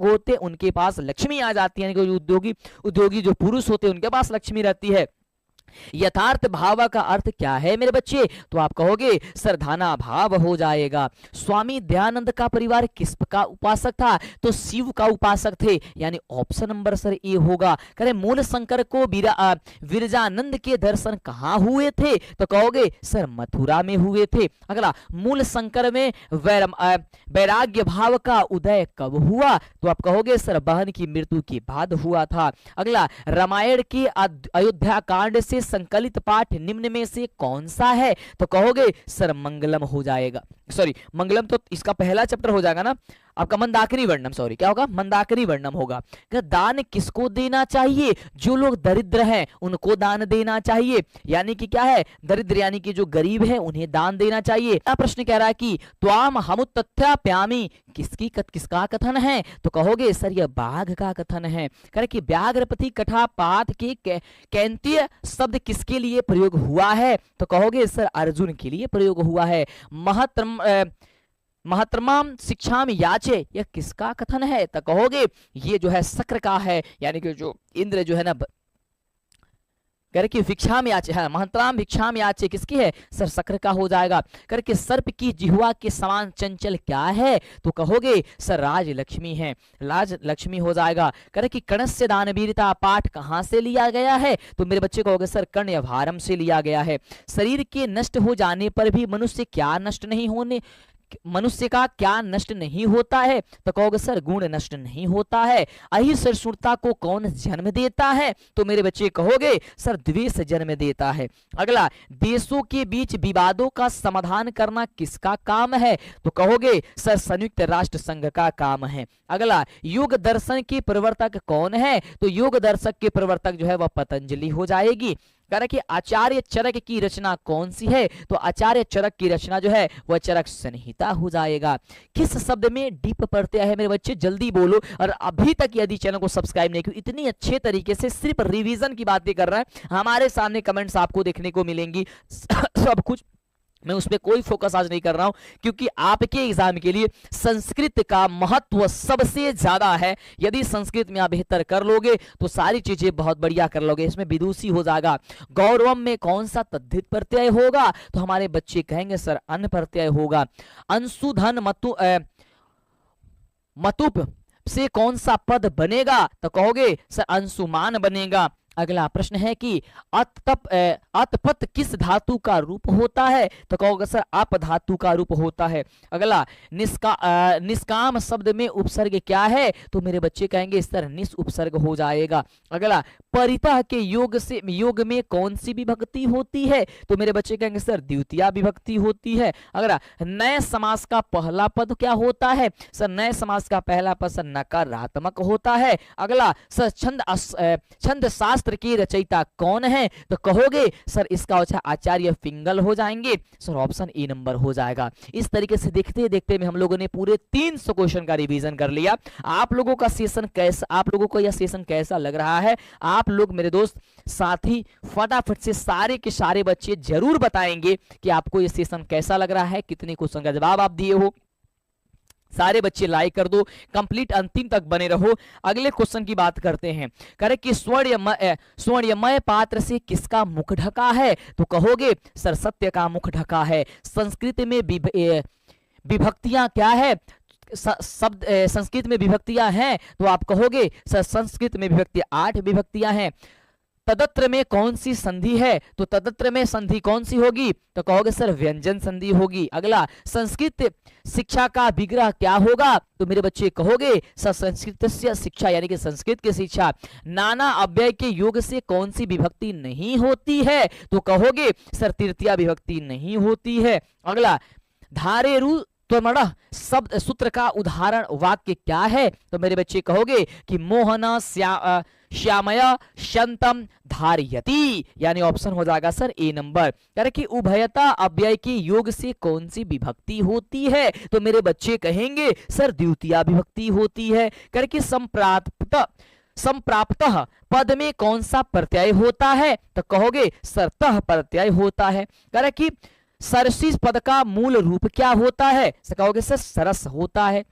Speaker 1: होते उनके पास लक्ष्मी आ जाती है, यानी कि उद्योगी जो पुरुष होते उनके पास लक्ष्मी रहती है। यथार्थ भाव का अर्थ क्या है मेरे बच्चे? तो आप कहोगे सरधाना भाव हो जाएगा। स्वामी दयानंद का परिवार किसका उपासक था? तो शिव का उपासक थे, यानी ऑप्शन नंबर सर ए होगा। करें मूल शंकर को विरजानंद के दर्शन कहाँ हुए थे? तो कहोगे सर मथुरा में हुए थे। अगला, मूल शंकर में वैराग्य भाव का उदय कब हुआ? तो आप कहोगे सर बहन की मृत्यु के बाद हुआ था। अगला, रामायण के अयोध्या कांड से संकलित पाठ निम्न में से कौन सा है? तो कहोगे सर मंगलम हो जाएगा। सॉरी, मंगलम तो इसका पहला चैप्टर हो जाएगा ना, आपका मंदाकिनी वर्णम। सॉरी, क्या होगा? मंदाकिनी वर्णम होगा। दान किसको देना चाहिए? जो लोग दरिद्र हैं उनको दान देना चाहिए, यानी कि क्या है? दरिद्र यानी कि जो गरीब है उन्हें दान देना चाहिए। प्रश्न कह रहा है कि त्वाम हमुत्तथ्याप्यामि किसका कथन है? तो कहोगे सर यह बाघ का कथन है। कह कि व्याघ्रपति कठापात के कैंतीय शब्द किसके लिए प्रयोग हुआ है? तो कहोगे सर अर्जुन के लिए प्रयोग हुआ है। महतरमाम शिक्षाम याचे, यह किसका कथन है? तो कहोगे ये जो है शक्र का है, यानी कि जो इंद्र जो है ना करके भिक्षाम याचे है। महतराम भिक्षाम याचे किसकी है? सर शक्र का हो जाएगा। करके सर्प की जिह्वा के समान चंचल क्या है? तो कहोगे सर राजलक्ष्मी है, राजलक्ष्मी हो जाएगा। करे कि कणस्य दानवीरता पाठ कहां से लिया गया है? तो मेरे बच्चे कहोगे सर कर्ण्यभारम से लिया गया है। शरीर के नष्ट हो जाने पर भी मनुष्य का क्या नष्ट नहीं होता है? तो कहोगे सर गुण नष्ट नहीं होता है। अहिष्णुता को कौन जन्म देता है? तो मेरे बच्चे कहोगे सर द्वेष जन्म देता है। अगला, देशों के बीच विवादों का समाधान करना किसका काम है? तो कहोगे सर संयुक्त राष्ट्र संघ का काम है। अगला, योग दर्शन के प्रवर्तक कौन है? तो योग दर्शक के प्रवर्तक जो है वह पतंजलि हो जाएगी। कारण कि आचार्य चरक की रचना कौन सी है? तो आचार्य चरक की रचना जो है वह चरक संहिता हो जाएगा। किस शब्द में डीप प्रत्यय है मेरे बच्चे? जल्दी बोलो। और अभी तक यदि चैनल को सब्सक्राइब नहीं किया, इतनी अच्छे तरीके से सिर्फ रिवीजन की बातें कर रहा है, हमारे सामने कमेंट्स आपको देखने को मिलेंगी सब कुछ। मैं उस पर कोई फोकस आज नहीं कर रहा हूं, क्योंकि आपके एग्जाम के लिए संस्कृत का महत्व सबसे ज्यादा है। यदि संस्कृत में आप बेहतर कर लोगे तो सारी चीजें बहुत बढ़िया कर लोगे। इसमें विदुषी हो जाएगा। गौरवम में कौन सा तद्धित प्रत्यय होगा? तो हमारे बच्चे कहेंगे सर अन प्रत्यय होगा। अंशुधन मतुप से कौन सा पद बनेगा? तो कहोगे सर अंशुमान बनेगा। अगला प्रश्न है कि अतपत किस धातु का रूप होता है? तो कहोगे सर आप धातु का रूप होता है। अगला, निष्काम शब्द में उपसर्ग क्या है? तो मेरे बच्चे कहेंगे सर निस उपसर्ग हो जाएगा। अगला, परितः के योग में कौन सी विभक्ति होती है? तो मेरे बच्चे कहेंगे सर द्वितीया विभक्ति होती है। अगला, नए समास का पहला पद क्या होता है? सर नए समास का पहला पद सर नकारात्मक होता है। अगला, सर छंद शास्त्र शास्त्र के रचयिता कौन है? तो कहोगे सर इसका अच्छा आचार्य पिंगल हो जाएंगे। सर ऑप्शन ए नंबर हो जाएगा। इस तरीके से देखते देखते में हम लोगों ने पूरे 300 क्वेश्चन का रिवीजन कर लिया। आप लोगों का सेशन कैसा, आप लोगों को यह सेशन कैसा लग रहा है? आप लोग मेरे दोस्त साथी फटाफट से सारे के सारे बच्चे जरूर बताएंगे कि आपको यह सेशन कैसा लग रहा है, कितने क्वेश्चन का जवाब आप दिए हो। सारे बच्चे लाइक कर दो, कंप्लीट अंतिम तक बने रहो। अगले क्वेश्चन की बात करते हैं। करें कि स्वर्णमय पात्र से किसका मुख ढका है? तो कहोगे सर सत्य का मुख ढका है। संस्कृत में विभक्तियां क्या है? शब्द संस्कृत में विभक्तियां हैं तो आप कहोगे सर संस्कृत में विभक्तियां 8 विभक्तियां हैं। तदत्र में कौन सी संधि है? तो तदत्र में संधि कौन सी होगी? तो कहोगे सर व्यंजन संधि होगी। अगला, संस्कृत शिक्षा का विग्रह क्या होगा? तो मेरे बच्चे कहोगे सर संस्कृत शिक्षा यानी कि संस्कृत की शिक्षा। नाना अव्यय के योग से कौन सी विभक्ति नहीं होती है? तो कहोगे सर तृतीया विभक्ति नहीं होती है। अगला, धारेरु त्वमणः शब्द सूत्र का उदाहरण वाक्य क्या है? तो मेरे बच्चे कहोगे कि मोहन श्यामया शंतम धारयति, यानी ऑप्शन हो जाएगा सर ए नंबर। यानी कि उभयता अव्यय के योग से कौन सी विभक्ति होती है? तो मेरे बच्चे कहेंगे सर द्वितीया विभक्ति होती है। करके संप्राप्त पद में कौन सा प्रत्यय होता है? तो कहोगे सर तः प्रत्यय होता है। करे कि सरसी पद का मूल रूप क्या होता है? तो कहोगे सर सरस होता है।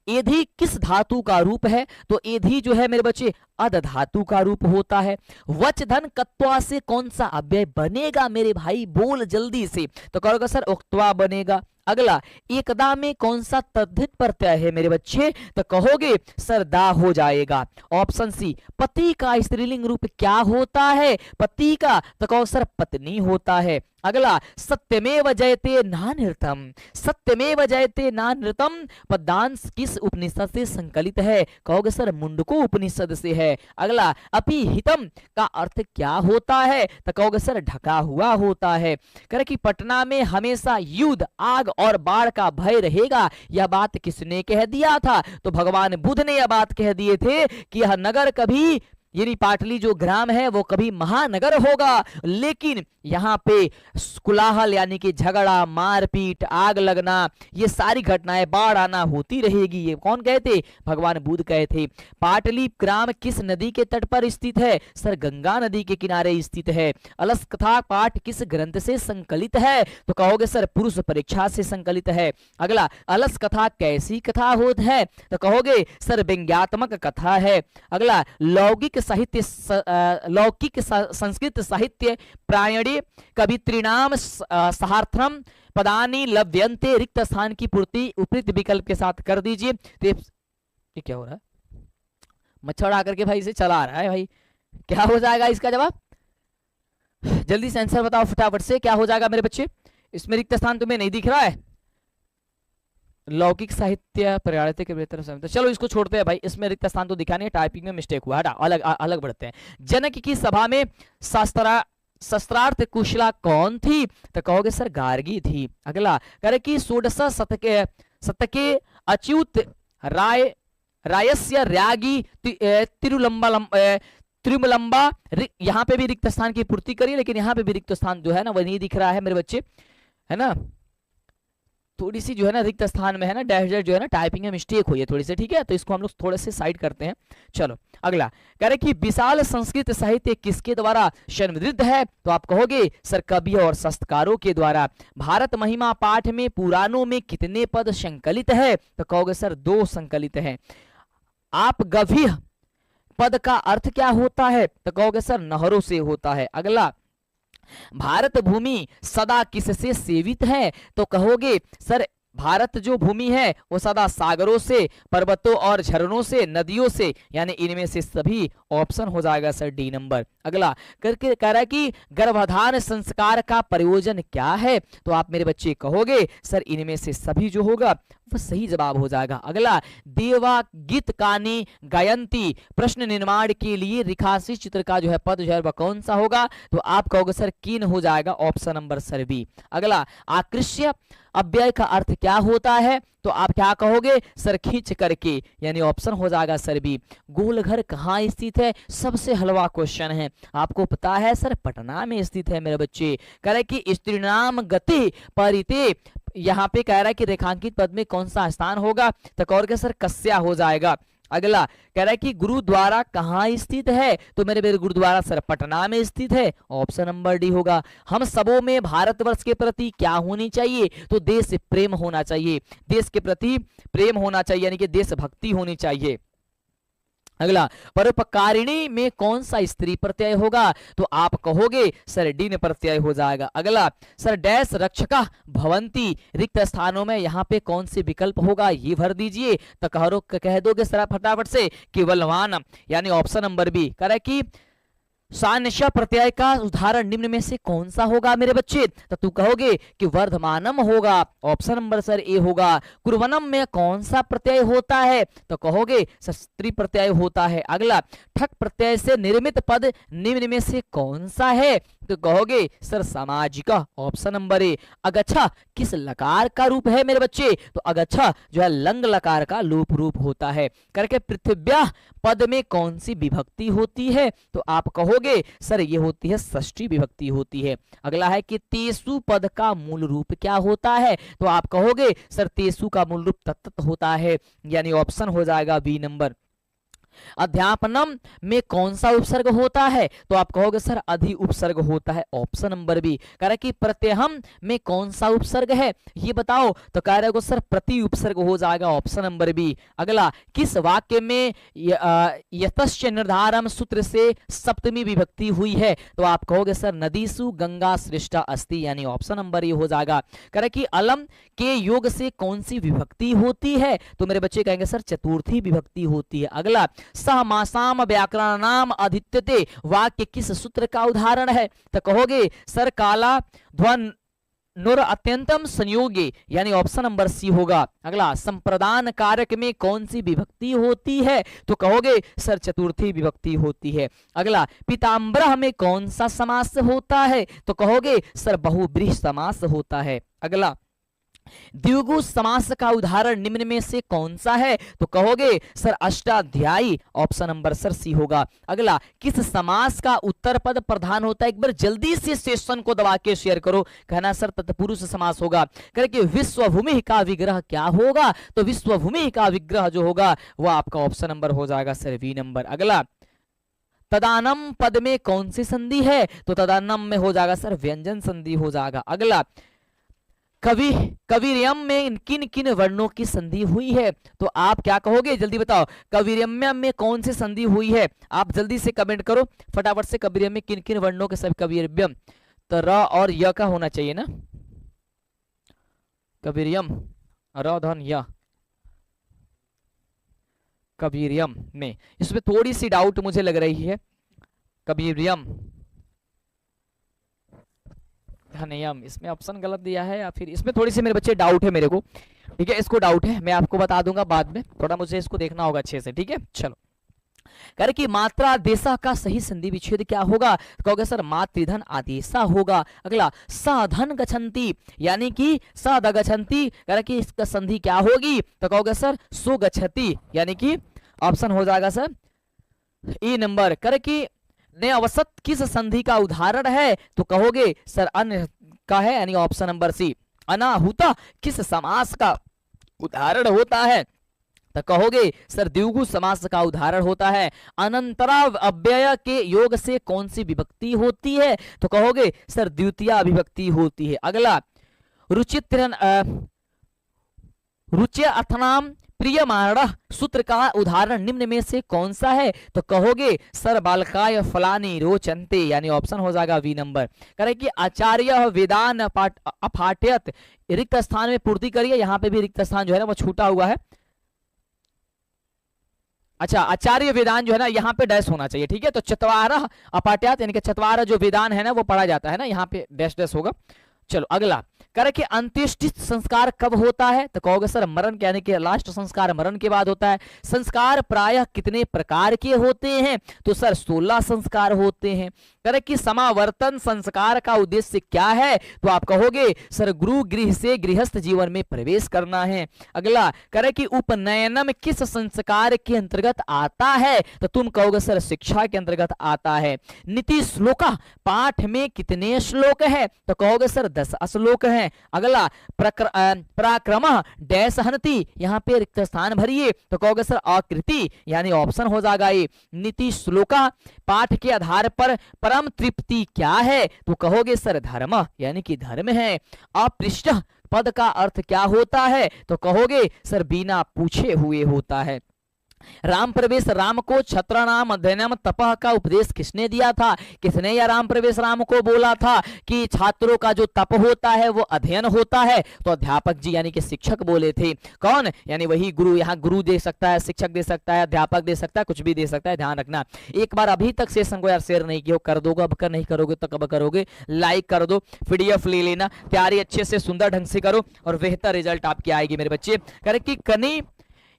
Speaker 1: एधी किस धातु का रूप है? तो एधी जो है मेरे बच्चे अध धातु का रूप होता है। वच धन कत्वा से कौन सा अव्यय बनेगा मेरे भाई? बोल जल्दी से। तो कहोगे सर उक्त्वा बनेगा। अगला, एकदा में कौन सा तद्धित प्रत्यय है मेरे बच्चे? तो कहोगे सर दा हो जाएगा। Option C. पति का स्त्रीलिंग रूप क्या होता है? पति का, तो कहो सर पत्नी होता है। अगला, सत्यमेव जयते नानृतम, सत्यमेव जयते नानृतम पदांश किस उपनिषद से संकलित है? कहोगे सर मुंडको उपनिषद से है। अगला, अपिहितम का अर्थ क्या होता है? तो कहोगे सर ढका हुआ होता है। करे कि पटना में हमेशा युद्ध, आग और बाढ़ का भय रहेगा, यह बात किसने कह दिया था? तो भगवान बुद्ध ने यह बात कह दिए थे कि यह नगर कभी, यानी पाटली जो ग्राम है वो कभी महानगर होगा, लेकिन यहाँ पे कुलाहल यानी कि झगड़ा, मारपीट, आग लगना, ये सारी घटनाएं, बाढ़ आना होती रहेगी। ये कौन कहे थे? भगवान बुद्ध कहे थे। पाटली ग्राम किस नदी के तट पर स्थित है? सर गंगा नदी के किनारे स्थित है। अलस कथा पाठ किस ग्रंथ से संकलित है? तो कहोगे सर पुरुष परीक्षा से संकलित है। अगला, अलस कथा कैसी कथा होती है? तो कहोगे सर व्यंग्यात्मक कथा है। अगला, लौकिक संस्कृत साहित्य प्रायणे कवित्रीणाम सहार्थम पदानी लभ्यन्ते, रिक्त स्थान की पूर्ति उपयुक्त विकल्प के साथ कर दीजिए। तो ये क्या हो रहा है? मच्छर आकर के भाई इसे चला रहा है भाई। क्या हो जाएगा इसका जवाब? जल्दी से आंसर बताओ फटाफट से, क्या हो जाएगा मेरे बच्चे? इसमें रिक्त स्थान तुम्हें नहीं दिख रहा है? लौकिक साहित्य पर्यायते के बेहतर समय। चलो इसको छोड़ते हैं भाई, इसमें रिक्त स्थान तो दिखा नहीं है, टाइपिंग में मिस्टेक हुआ। हटा, अलग अलग बढ़ते हैं। जनक की सभा में शस्त्रार्थ कुशला कौन थी? तो कहोगे सर गार्गी थी। अगला, करे कि षोडश शतके अच्युत रायस्य रागी तिरुमलंबा, यहाँ पे भी रिक्त स्थान की पूर्ति करिए, लेकिन यहाँ पे भी रिक्त स्थान जो है ना वो नहीं दिख रहा है मेरे बच्चे, है ना? थोड़ी सी जो है ना रिक्त स्थान में है ना डैश डैश जो है ना टाइपिंग में मिस्टेक हुई है थोड़ी सी, ठीक है? तो इसको हम लोग थोड़े से साइड करते हैं। चलो अगला, कह रहे कि विशाल संस्कृत साहित्य किसके द्वारा समृद्ध है? तो आप कहोगे सर कवि और शास्त्रकारों के द्वारा। भारत महिमा पाठ में पुराणों में कितने पद संकलित है? तो कहोगे सर 2 संकलित हैं। आप गभीर पद का अर्थ क्या होता है? तो कहोगे सर नहरों से होता है। अगला, भारत भूमि सदा किससे सेवित है? तो कहोगे सर भारत जो भूमि है वो सदा सागरों से, पर्वतों और झरनों से, नदियों से, यानी इनमें से सभी। ऑप्शन हो जाएगा सर डी नंबर। अगला, करके कह रहा है कि गर्भाधान संस्कार का प्रयोजन क्या है? तो आप मेरे बच्चे कहोगे सर इनमें से सभी जो होगा वह सही जवाब हो जाएगा। अगला, देवा गीत कानी गायंती, प्रश्न निर्माण के लिए रेखांकित चित्र का जो है पद जो है वह कौन सा होगा? तो आप कहोगे सर कीन हो जाएगा, ऑप्शन नंबर सर बी। अगला, आकृष्य अव्यय का अर्थ क्या होता है? तो आप क्या कहोगे? सर खींच करके, यानी ऑप्शन हो जाएगा सर बी। गोल घर कहाँ स्थित है? सबसे हलवा क्वेश्चन है, आपको पता है सर पटना में स्थित है मेरे बच्चे। कह रहे कि स्त्रीणाम गति परिते, यहाँ पे कह रहा है कि रेखांकित पद में कौन सा स्थान होगा? तो कहोगे सर कस्या हो जाएगा। अगला कह रहा है कि गुरुद्वारा कहाँ स्थित है? तो मेरे गुरुद्वारा सर पटना में स्थित है, ऑप्शन नंबर डी होगा। हम सबों में भारतवर्ष के प्रति क्या होनी चाहिए? तो देश प्रेम होना चाहिए, देश के प्रति प्रेम होना चाहिए, यानी कि देशभक्ति होनी चाहिए। अगला, परोपकारिणी में कौन सा स्त्री प्रत्यय होगा? तो आप कहोगे सर डीन प्रत्यय हो जाएगा। अगला, सर डैश रक्षका भवंती, रिक्त स्थानों में यहाँ पे कौन सी विकल्प होगा? ये भर दीजिए। तो कह दोगे सर फटाफट से कि बलवान, यानी ऑप्शन नंबर बी। कह रहा है कि सान्निश्य प्रत्यय का उदाहरण निम्न में से कौन सा होगा मेरे बच्चे? तो तू कहोगे कि वर्धमानम होगा, ऑप्शन नंबर सर ए होगा। कुर्वनम में कौन सा प्रत्यय होता है? तो कहोगे सर स्त्री प्रत्यय होता है। अगला, ठक प्रत्यय से निर्मित पद निम्न में से कौन सा है? तो कहोगे सर सामाजिका, ऑप्शन नंबर ए। अगच्छा किस लकार का रूप है मेरे बच्चे? तो अगच्छा जो है लंग लकार का लोप रूप होता है। करके पृथिव्या पद में कौन सी विभक्ति होती है? तो आप कहोगे सर ये होती है षष्ठी विभक्ति होती है। अगला है कि तेसु पद का मूल रूप क्या होता है? तो आप कहोगे सर तेसु का मूल रूप तत्त होता है, यानी ऑप्शन हो जाएगा बी नंबर। अध्यापनम में कौन सा उपसर्ग होता है? तो आप कहोगे सर अधि उपसर्ग होता है, ऑप्शन नंबर बी। कह रहे कि प्रत्यहम में कौन सा उपसर्ग है ये बताओ? तो कह रहे हो सर प्रति उपसर्ग हो जाएगा, ऑप्शन नंबर बी। अगला, किस वाक्य में यतश्च निर्धारम सूत्र से सप्तमी विभक्ति हुई है? तो आप कहोगे सर नदीसु गंगा श्रेष्ठा अस्ति, यानी ऑप्शन नंबर ये हो जाएगा। कह रहे कि अलम के योग से कौन सी विभक्ति होती है? तो मेरे बच्चे कहेंगे सर चतुर्थी विभक्ति होती है। अगला, सहमासाम व्याकरणाम अधित्यते वाक्य किस सूत्र का उदाहरण है? तो कहोगे सर काला ध्वन नुर अत्यंतम संयोगी, यानी ऑप्शन नंबर सी होगा। अगला, संप्रदान कारक में कौन सी विभक्ति होती है? तो कहोगे सर चतुर्थी विभक्ति होती है। अगला, पीताम्बरः में कौन सा समास होता है? तो कहोगे सर बहुब्रीहि समास होता है। अगला, द्विगु समास का उदाहरण निम्न में से कौन सा है? तो कहोगे sir Ashtadhyayi, option number sir C होगा। अगला, किस समास का उत्तर पद प्रधान होता है? एक बार जल्दी से सेशन को दबा के शेयर करो। कहना सर तत्पुरुष समास होगा। कह कि विश्वभूमि का विग्रह क्या होगा? तो विश्वभूमि का विग्रह जो होगा वह आपका ऑप्शन नंबर हो जाएगा सर बी नंबर। अगला, तदानम पद में कौन सी संधि है? तो तदानम में हो जाएगा सर व्यंजन संधि हो जाएगा। अगला, कविर्यम में किन किन वर्णों की संधि हुई है? तो आप क्या कहोगे जल्दी बताओ, कविर्यम में कौन सी संधि हुई है? आप जल्दी से कमेंट करो फटाफट से, कविर्यम में किन किन वर्णों के सब कविर्यम? तो र और य का होना चाहिए ना, कविर्यम र धन य, कविर्यम में इसमें थोड़ी सी डाउट मुझे लग रही है। कविर्यम नियम, इसमें ऑप्शन गलत दिया है या फिर इसमें थोड़ी सी मेरे बच्चे डाउट है मेरे को, ठीक है, इसको डाउट है, मैं आपको बता दूंगा बाद में, थोड़ा मुझे इसको देखना होगा अच्छे से, ठीक है। चलो, कह रहे कि मात्रा आदेशा का सही संधि विच्छेद क्या होगा? तो कहोगे सर मातृधन आदेशा होगा। अगला, साधन गच्छन्ति, यानी कि साध गच्छन्ति, कह रहे कि इसका संधि क्या होगी? तो कहोगे सर सो गच्छति, यानी कि ऑप्शन हो जाएगा सर ए नंबर। कह रहे कि ने अवसत किस संधि का उदाहरण है? तो कहोगे सर अन्य का है, यानी ऑप्शन नंबर सी। अनाहुता किस समास का उदाहरण होता है? तो कहोगे सर द्विगु समास का उदाहरण होता है। अनंतरा अव्यय के योग से कौन सी विभक्ति होती है? तो कहोगे सर द्वितीया विभक्ति होती है। अगला, रुचि अर्थनाम प्रियमाण सूत्र का उदाहरण निम्न में से कौन सा है? तो कहोगे सर बालकाय फलानी रोचन्ते, यानी ऑप्शन हो जाएगा वी नंबर। कह रहे कि आचार्य वेदान अपाठयत, रिक्त स्थान में पूर्ति करिए, यहाँ पे भी रिक्त स्थान जो है ना वो छूटा हुआ है। अच्छा, आचार्य वेदान जो है ना यहाँ पे डैश होना चाहिए, ठीक है। तो चत्वारः अपाठयत, यानी कि चत्वारः जो वेदान है ना वो पढ़ा जाता है ना, यहाँ पे डैश डैश होगा। चलो अगला, कर के अंत्येष्टि संस्कार कब होता है? तो कहोगे सर मरण यानी कि लास्ट संस्कार मरण के बाद होता है। संस्कार प्रायः कितने प्रकार के होते हैं? तो सर 16 संस्कार होते हैं। कर कि समावर्तन संस्कार का उद्देश्य क्या है? तो आप कहोगे सर गुरु गृह से गृहस्थ जीवन में प्रवेश करना है। अगला कर कि उपनयनम किस संस्कार के अंतर्गत आता है? तो तुम कहोगे सर शिक्षा के अंतर्गत आता है। नीति श्लोक पाठ में कितने श्लोक है? तो कहोगे सर 10 श्लोक हैं। अगला पराक्रम डैश हनति, यहाँ पे रिक्त स्थान भरिए। तो कहोगे सर आकृति यानी ऑप्शन हो जाएगा ये। नीति श्लोक पाठ के आधार पर परम तृप्ति क्या है? तो कहोगे सर धर्म यानी कि धर्म है। अपृष्ठ पद का अर्थ क्या होता है? तो कहोगे सर बिना पूछे हुए होता है। राम प्रवेश राम को छत्रनाम अध्ययनम तपः का उपदेश किसने दिया था? किसने यह राम प्रवेश राम को बोला था कि छात्रों का जो तप होता है वो अध्ययन होता है? तो अध्यापक जी यानी कि शिक्षक बोले थे। कौन? यानी वही गुरु। यहाँ गुरु दे सकता है, शिक्षक दे सकता है, अध्यापक दे सकता है, कुछ भी दे सकता है, ध्यान रखना। एक बार अभी तक सेशन को यार शेयर नहीं किया, कर दोगे, अब कर नहीं करोगे तो कब करोगे? लाइक कर दो, पीडीएफ ले लेना, तैयारी अच्छे से सुंदर ढंग से करो और बेहतर रिजल्ट आपकी आएगी मेरे बच्चे। करे कि कनी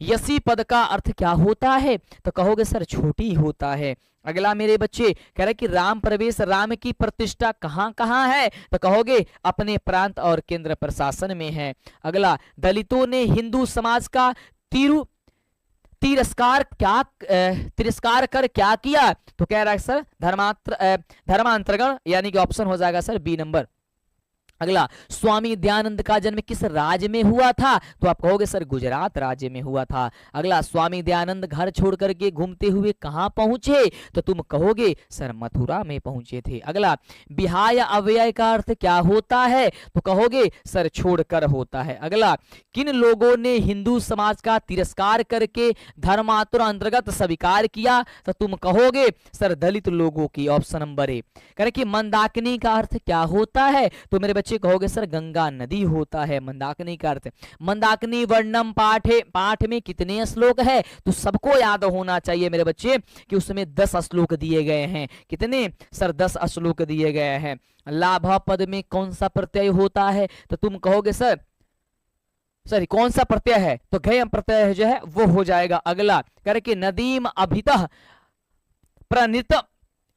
Speaker 1: यसी पद का अर्थ क्या होता है? तो कहोगे सर छोटी होता है। अगला मेरे बच्चे कह रहे कि राम प्रवेश राम की प्रतिष्ठा कहाँ कहाँ है? तो कहोगे अपने प्रांत और केंद्र प्रशासन में है। अगला दलितों ने हिंदू समाज का तिरस्कार कर क्या किया? तो कह रहा है सर धर्मांतरण यानी कि ऑप्शन हो जाएगा सर बी नंबर। अगला स्वामी दयानंद का जन्म किस राज्य में हुआ था? तो आप कहोगे सर गुजरात राज्य में हुआ था। अगला स्वामी दयानंद घर छोड़ करके घूमते हुए कहां पहुंचे? तो तुम कहोगे सर मथुरा में पहुंचे थे। अगला विहाय अव्यय का अर्थ क्या होता है? तो कहोगे सर छोड़कर होता है। अगला किन लोगों ने हिंदू समाज का तिरस्कार करके धर्मांतर अंतर्गत स्वीकार किया? तो तुम कहोगे सर दलित लोगों की, ऑप्शन नंबर ए। कह कि मंदाकिनी का अर्थ क्या होता है? तो मेरे बच्चे कहोगे सर गंगा नदी होता है मंदाकिनी का अर्थ। मंदाकिनी वर्णम पाठ में कितने श्लोक है? तो सबको याद होना चाहिए मेरे बच्चे कि उसमें 10 श्लोक दिए गए हैं। कितने सर? 10 श्लोक दिए गए हैं। लाभ पद में कौन सा प्रत्यय होता है? तो तुम कहोगे सर कौन सा प्रत्यय है? तो गय प्रत्यय जो है वो हो जाएगा। अगला करके नदीम अभितः प्रणित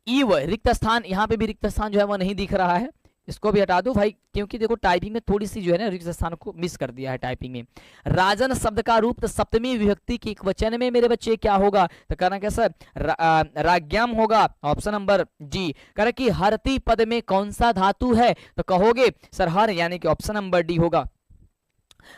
Speaker 1: इव, रिक्त स्थान, यहाँ पे भी रिक्त स्थान जो है वो नहीं दिख रहा है, इसको भी हटा दो भाई, क्योंकि देखो टाइपिंग में थोड़ी सी जो है ना रिक्त स्थान को मिस कर दिया है टाइपिंग में। राजन शब्द का रूप सप्तमी विभक्ति के एक वचन में मेरे बच्चे क्या होगा? तो कहना क्या सर राज्ञाम होगा, ऑप्शन नंबर जी। कह कि हरती पद में कौन सा धातु है? तो कहोगे सर हर यानी कि ऑप्शन नंबर डी होगा।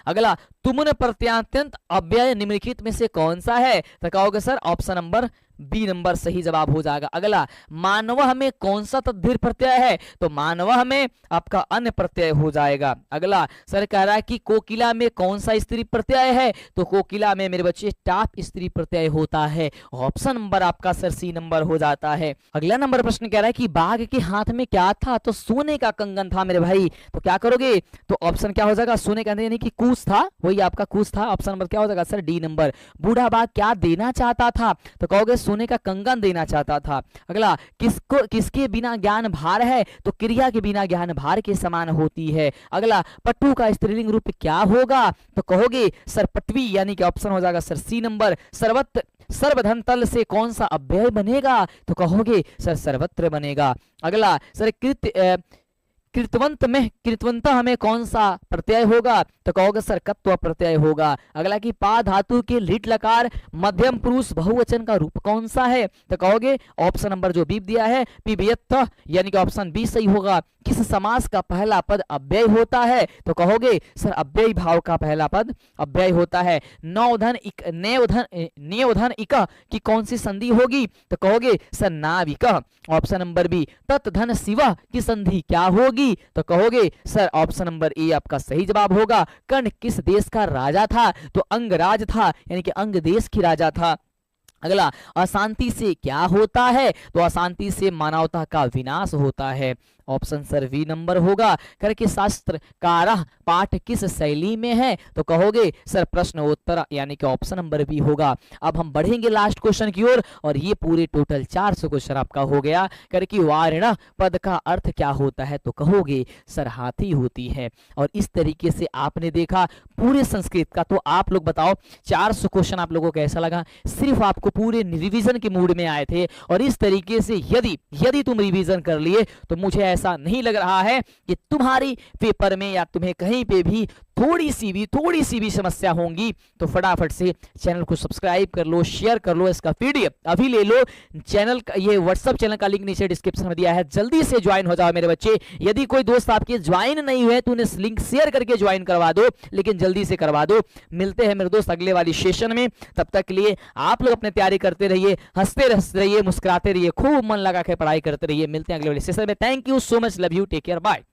Speaker 1: अगला तुमन प्रत्यात्यंत अव्यय निम्नलिखित में से कौन सा है? तो कहोगे sir option number B number सही जवाब हो जाएगा। अगला मानवः में कौन सा तद्धिर प्रत्यय है? तो मानवः में आपका अन्य प्रत्यय हो जाएगा। अगला सर कह रहा है कि कोकिला में कौन सा स्त्री प्रत्यय है? तो कोकिला में मेरे बच्चे टाप स्त्री प्रत्यय होता है, ऑप्शन नंबर आपका सर सी नंबर हो जाता है। अगला नंबर प्रश्न कह रहा है कि बाघ के हाथ में क्या था? तो सोने का कंगन था मेरे भाई। तो क्या करोगे? तो ऑप्शन क्या हो जाएगा? सोने का यानी कि कूस था, वही आपका कूस था। ऑप्शन नंबर क्या हो जाएगा सर? D number. बूढ़ा बाघ क्या देना चाहता था? तो कहोगे सोने का कंगन देना चाहता था। अगला किसके बिना ज्ञान भार है? तो क्रिया के बिना ज्ञान भार के समान होती है। अगला पट्टू का स्त्रीलिंग रूप क्या होगा? तो कहोगे सर पटवी यानी कि ऑप्शन हो जाएगा सर सी नंबर। सर्वधन तल से कौन सा अव्यय बनेगा? तो कहोगे सर सर्वत्र बनेगा। अगला सर कृतवंत में कौन सा प्रत्यय होगा? तो कहोगे सर कत्व प्रत्यय होगा। अगला कि पा धातु के लिट लकार मध्यम पुरुष बहुवचन का रूप कौन सा है? तो कहोगे ऑप्शन नंबर जो बी दिया है पिबयत यानी कि ऑप्शन बी सही होगा। किस समास का पहला पद अव्यय होता है? तो कहोगे सर अव्यय भाव का पहला पद अव्यय होता है। नवधन इक की कौन सी संधि होगी? तो कहोगे सर नाविक, ऑप्शन नंबर बी। तत्धन शिव की संधि क्या होगी? तो कहोगे सर ऑप्शन नंबर ए आपका सही जवाब होगा। कर्ण किस देश का राजा था? तो अंगराज था यानी कि अंग देश की राजा था। अगला अशांति से क्या होता है? तो अशांति से मानवता का विनाश होता है, ऑप्शन सर वी नंबर होगा। करके शास्त्रकार पाठ किस शैली में है, तो कहोगे सर प्रश्न उत्तर यानी कि ऑप्शन नंबर बी होगा। अब हम बढ़ेंगे लास्ट क्वेश्चन की ओर, और ये पूरे टोटल 400 क्वेश्चन आपका हो गया। करके वार्ण पद का अर्थ क्या होता है, तो कहोगे सर हाथी होती है। और इस तरीके से आपने देखा पूरे संस्कृत का। तो आप लोग बताओ 400 क्वेश्चन आप लोगों को कैसा लगा? सिर्फ आपको पूरे रिवीजन के मूड में आए थे, और इस तरीके से यदि तुम रिवीजन कर लिए तो मुझे ऐसा नहीं लग रहा है कि तुम्हारी पेपर में या तुम्हें कहीं पे भी थोड़ी सी भी समस्या होंगी। तो फटाफट से चैनल को सब्सक्राइब कर लो, शेयर कर लो, इसका पीडीएफ अभी ले लो। चैनल का ये व्हाट्सएप चैनल का लिंक नीचे डिस्क्रिप्शन में दिया है, जल्दी से ज्वाइन हो जाओ मेरे बच्चे। यदि कोई दोस्त आपके ज्वाइन नहीं हुए तो उन्हें लिंक शेयर करके ज्वाइन करवा दो, लेकिन जल्दी से करवा दो। मिलते हैं मेरे दोस्त अगले वाली सेशन में, तब तक के लिए आप लोग अपनी तैयारी करते रहिए, हंसते रहिए, मुस्कुराते रहिए, खूब मन लगा के पढ़ाई करते रहिए। मिलते हैं अगले वाले सेशन में। Thank you so much, love you, take care, bye.